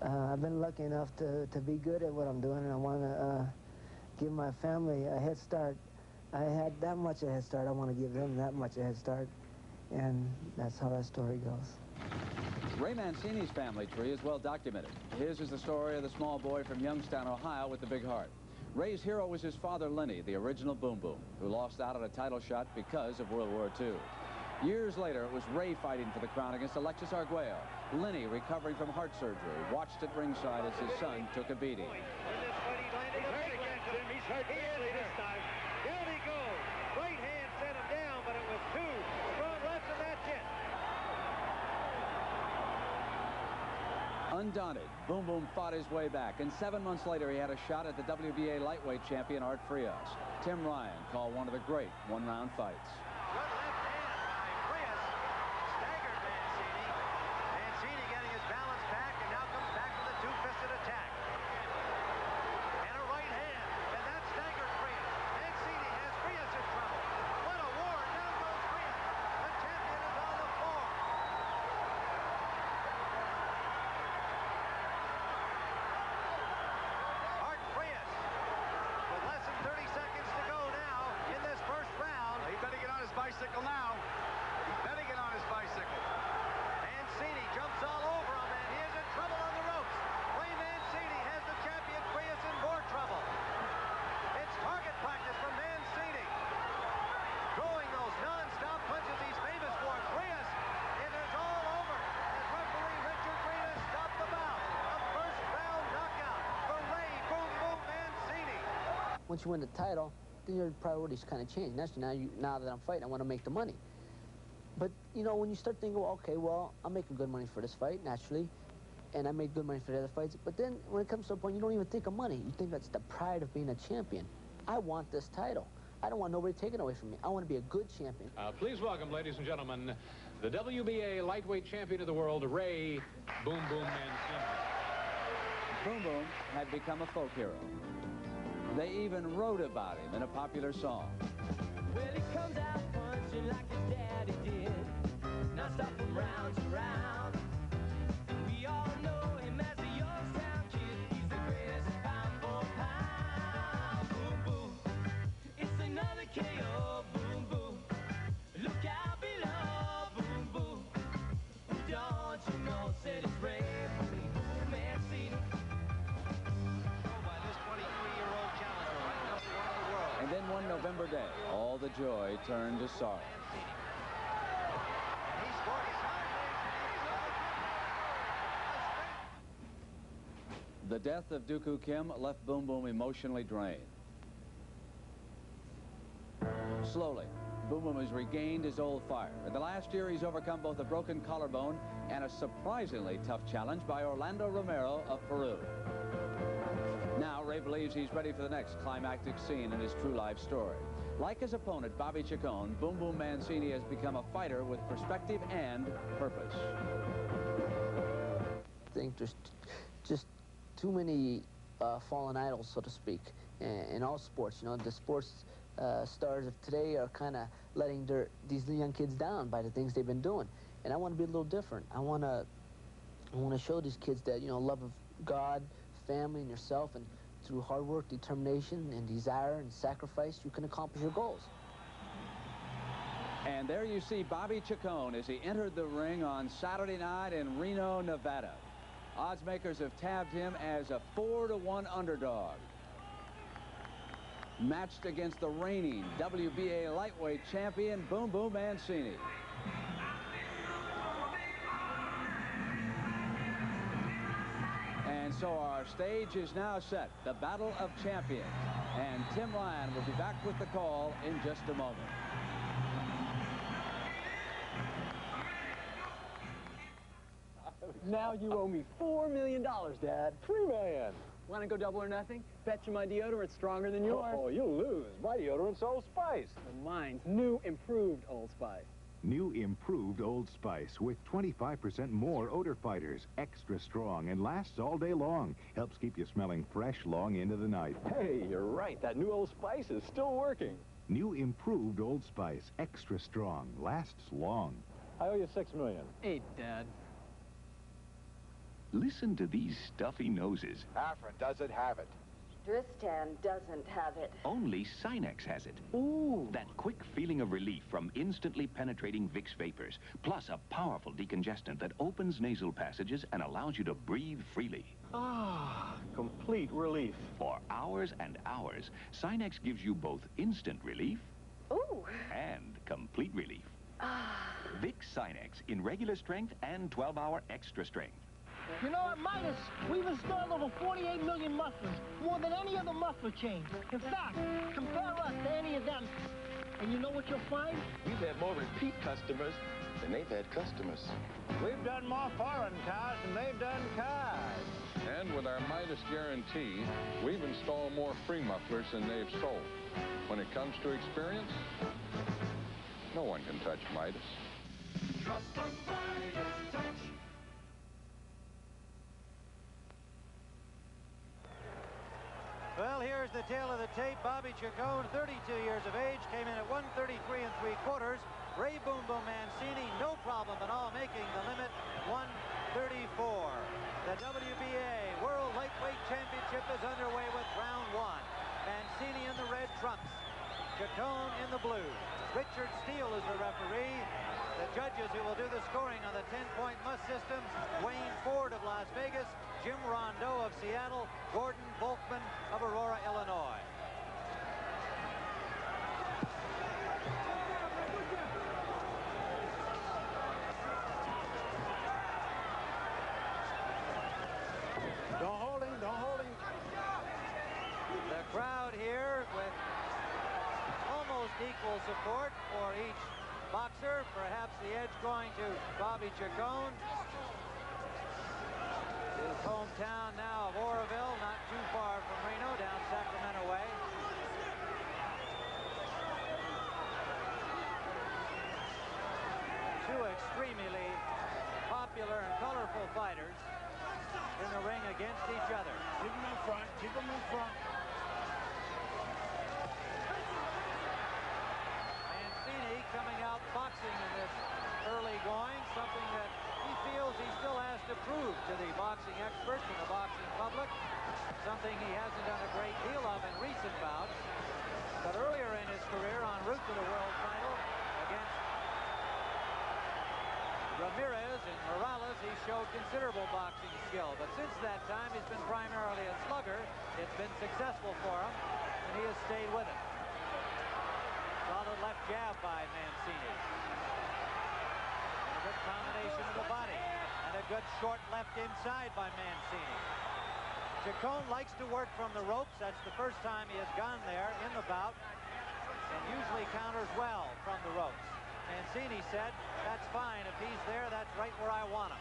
Speaker 7: I've been lucky enough to be good at what I'm doing, and I want to give my family a head start. I had that much a head start. I want to give them that much a head start, and that's how that story goes.
Speaker 19: Ray Mancini's family tree is well documented. His is the story of the small boy from Youngstown, Ohio with the big heart. Ray's hero was his father, Lenny, the original Boom Boom, who lost out on a title shot because of World War II. Years later, it was Ray fighting for the crown against Alexis Arguello. Lenny, recovering from heart surgery, watched at ringside as his son took a beating.
Speaker 10: He's hurt again, Tim. He's hurt badly this time. Down he goes. Right hand sent him down, but it was 2 strong lefts, and that's it.
Speaker 19: Undaunted, Boom Boom fought his way back, and 7 months later he had a shot at the WBA lightweight champion Art Frias. Tim Ryan called one of the great one-round fights.
Speaker 10: Good left hand by Frias. Staggered Mancini. Mancini getting his balance back, and now comes back with a 2-fisted attack. And a right hand, and that staggered Frias. Mancini has Frias in trouble. What a war! Down goes Frias. The champion is on the floor. Art Frias, with less than 30 seconds to go now in this first round. He better get on his bicycle now. He better get on his bicycle. Mancini jumps all over him, and he is in trouble on the ropes. Ray Mancini has the champion Frias in more trouble. It's target practice from Mancini. Throwing those non-stop punches he's famous for. Frias, it is all over. As referee Richard Green has stopped the bout. A first round knockout for Ray Boom Boom Mancini.
Speaker 4: Once you win the title, then your priorities kind of change. Naturally, now that I'm fighting, I want to make the money. But, you know, when you start thinking, well, okay, well, I'm making good money for this fight, naturally, and I made good money for the other fights. But then when it comes to a point, you don't even think of money. You think that's the pride of being a champion. I want this title. I don't want nobody taken away from me. I want to be a good champion.
Speaker 12: Please welcome, ladies and gentlemen, the WBA lightweight champion of the world, Ray Boom Boom Mancini.
Speaker 19: Boom Boom had become a folk hero. They even wrote about him in a popular song.
Speaker 2: Well, he comes out punching like his daddy did. Now stop from round to round. We all know him as a Youngstown kid. He's the greatest pound for pound. Boom, boom. It's another KO. Boom, boom. Look out below. Boom, boom. Don't you know, said it's Ray Boom Boom Mancini.
Speaker 10: By this 23-year-old challenger, right number 1 in the world.
Speaker 19: And then one November day, all the joy turned to sorrow.
Speaker 10: He scored his
Speaker 19: The death of Dooku Kim left Boom Boom emotionally drained. Slowly, Boom Boom has regained his old fire. In the last year, he's overcome both a broken collarbone and a surprisingly tough challenge by Orlando Romero of Peru. Now, Ray believes he's ready for the next climactic scene in his true life story. Like his opponent, Bobby Chacon, Boom Boom Mancini has become a fighter with perspective and purpose.
Speaker 4: I think there's just too many fallen idols, so to speak, in all sports. You know, the sports stars of today are kind of letting these young kids down by the things they've been doing. And I want to be a little different. I want to show these kids that, you know, love of God, family, and yourself, and through hard work, determination, and desire, and sacrifice, you can accomplish your goals.
Speaker 19: And there you see Bobby Chacon as he entered the ring on Saturday night in Reno, Nevada. Odds makers have tabbed him as a 4-to-1 underdog. Matched against the reigning WBA lightweight champion, Boom Boom Mancini. And so our stage is now set, the Battle of Champions. And Tim Ryan will be back with the call in just a moment.
Speaker 5: Now you owe me $4 million, Dad.
Speaker 28: $3 million.
Speaker 5: Want to go double or nothing? Bet you my deodorant's stronger than yours.
Speaker 28: Oh, you'll lose. My deodorant's Old Spice.
Speaker 5: And mine's new, improved Old Spice.
Speaker 11: New improved Old Spice with 25% more odor fighters, extra strong, and lasts all day long. Helps keep you smelling fresh long into the night.
Speaker 28: Hey, you're right. That new Old Spice is still working.
Speaker 11: New improved Old Spice, extra strong, lasts long.
Speaker 28: I owe you $6 million.
Speaker 5: 8, Dad.
Speaker 13: Listen to these stuffy noses.
Speaker 21: Afrin doesn't have it.
Speaker 14: Dristan doesn't have it.
Speaker 13: Only Sinex has it.
Speaker 5: Ooh.
Speaker 13: That quick feeling of relief from instantly penetrating Vicks vapors, plus a powerful decongestant that opens nasal passages and allows you to breathe freely.
Speaker 28: Ah, complete relief.
Speaker 13: For hours and hours, Sinex gives you both instant relief
Speaker 14: Ooh.
Speaker 13: and complete relief.
Speaker 14: Ah.
Speaker 13: Vicks Sinex in regular strength and 12-hour extra strength.
Speaker 15: You know, at Midas, we've installed over 48 million mufflers, more than any other muffler chain. In fact, compare us to any of them, and you know what you'll find?
Speaker 6: We've had more repeat customers than they've had customers.
Speaker 30: We've done more foreign cars than they've done cars.
Speaker 32: And with our Midas guarantee, we've installed more free mufflers than they've sold. When it comes to experience, no one can touch Midas.
Speaker 2: Trust the Midas touch.
Speaker 10: Well, here's the tale of the tape. Bobby Chacon, 32 years of age, came in at 133 3/4. Ray Boom Boom Mancini, no problem at all, making the limit 134. The WBA World Lightweight Championship is underway with round 1. Mancini in the red trunks, Chacon in the blue. Richard Steele is the referee. The judges who will do the scoring on the 10-point must system: Wayne Ford of Las Vegas, Jim Rondeau of Seattle, Gordon Volkman of Aurora, Illinois.
Speaker 30: Don't hold him, don't hold him.
Speaker 10: The crowd here with almost equal support for each boxer, perhaps the edge going to Bobby Chacon. His hometown now of Oroville, not too far from Reno, down Sacramento way. extremely popular and colorful fighters in the ring against each other.
Speaker 15: Keep them in front. Keep them in front.
Speaker 10: Mancini coming out boxing in this early going, something that he feels he still has to prove to the boxing experts and the boxing public, something he hasn't done a great deal of in recent bouts. But earlier in his career, en route to the world title against Ramirez and Morales, he showed considerable boxing skill. But since that time, he's been primarily a slugger. It's been successful for him, and he has stayed with it. Solid left jab by Mancini. A good combination of the body, and a good short left inside by Mancini. Chacon likes to work from the ropes. That's the first time he has gone there in the bout, and usually counters well from the ropes. Mancini said, that's fine. If he's there, that's right where I want him.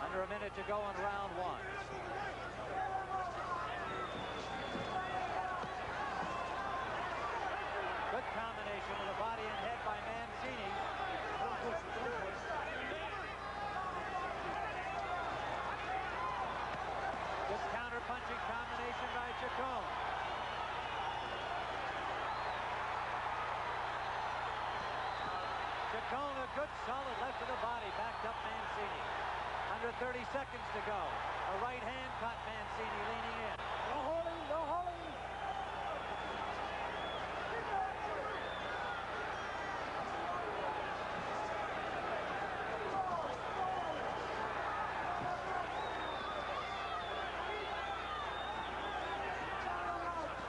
Speaker 10: Under a minute to go in round one. Good combination of the body and head by Mancini. Good counter-punching combination by Chacon. Chacon, a good solid left to the body, backed up Mancini. Under 30 seconds to go. A right hand caught Mancini leaning in.
Speaker 15: No holding, no holding.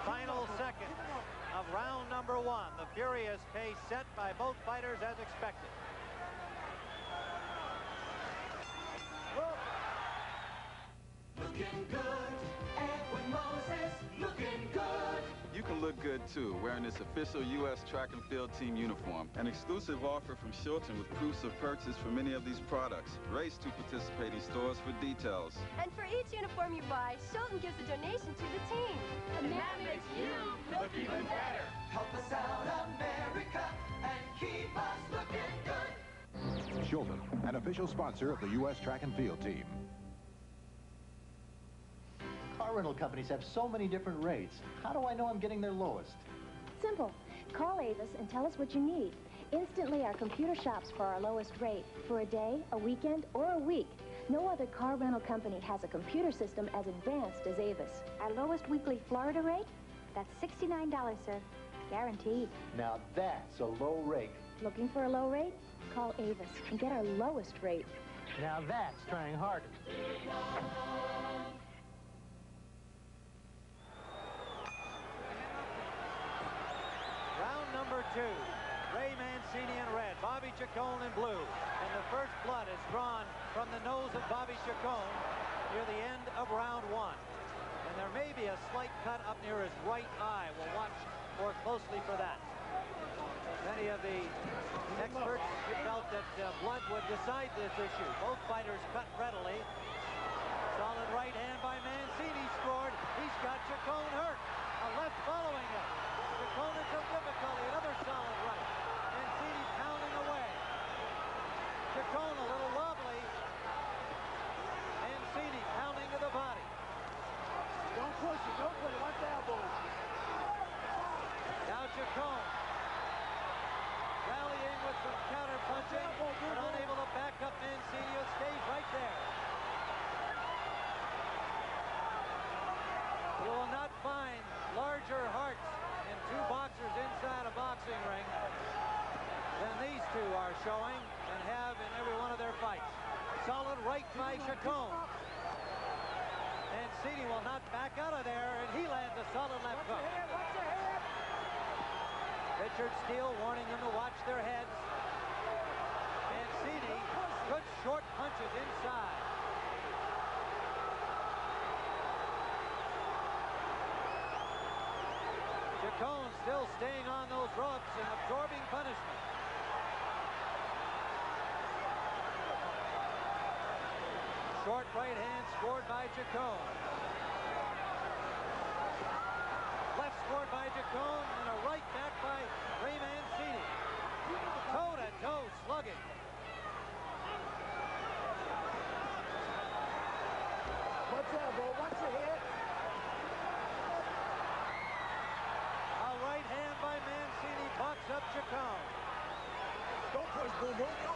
Speaker 10: Final second of round number one. The furious pace set by both fighters as expected.
Speaker 2: Looking good, Edwin Moses, looking good.
Speaker 8: You can look good too, wearing this official U.S. track and field team uniform. An exclusive offer from Shilton with proofs of purchase for many of these products. Race to participating stores for details.
Speaker 9: And for each uniform you buy, Shilton gives a donation to the team.
Speaker 2: And that makes you look even better. Help us out, America, and keep us looking good.
Speaker 11: Shilton, an official sponsor of the U.S. track and field team.
Speaker 16: Car rental companies have so many different rates. How do I know I'm getting their lowest?
Speaker 17: Simple. Call Avis and tell us what you need. Instantly, our computer shops for our lowest rate for a day, a weekend, or a week. No other car rental company has a computer system as advanced as Avis.
Speaker 18: Our lowest weekly Florida rate? That's $69, sir. Guaranteed.
Speaker 16: Now that's a low rate.
Speaker 17: Looking for a low rate? Call Avis and get our lowest rate.
Speaker 15: Now that's trying harder.
Speaker 10: Round number two. Ray Mancini in red, Bobby Chacon in blue. And the first blood is drawn from the nose of Bobby Chacon near the end of round one. And there may be a slight cut up near his right eye. We'll watch more closely for that. Many of the experts felt that blood would decide this issue. Both fighters cut readily. Solid right hand by Mancini scored. He's got Chacon hurt. A left following him. Chacon in some difficulty. Another solid right. Mancini pounding away. Chacon a little wobbly. Mancini pounding to the body.
Speaker 15: Don't push it. Don't push it. Watch the elbows.
Speaker 10: Now Chacon rallying with some counter punching, but unable to back up Mancini, who stays right there. You will not find larger hearts in two boxers inside a boxing ring than these two are showing and have in every one of their fights. Solid right by Chacon. Mancini will not back out of there, and he lands a solid left hook. Richard Steele warning them to watch their heads. Mancini, good short punches inside. Chacon still staying on those ropes and absorbing punishment. Short right hand scored by Chacon. Left scored by Chacon and a right back by Ray Mancini. Toe-to-toe slugging.
Speaker 2: Watch out, bro. Watch your head.
Speaker 10: A right hand by Mancini bucks up Chacon.
Speaker 2: Don't push, Boom Boom.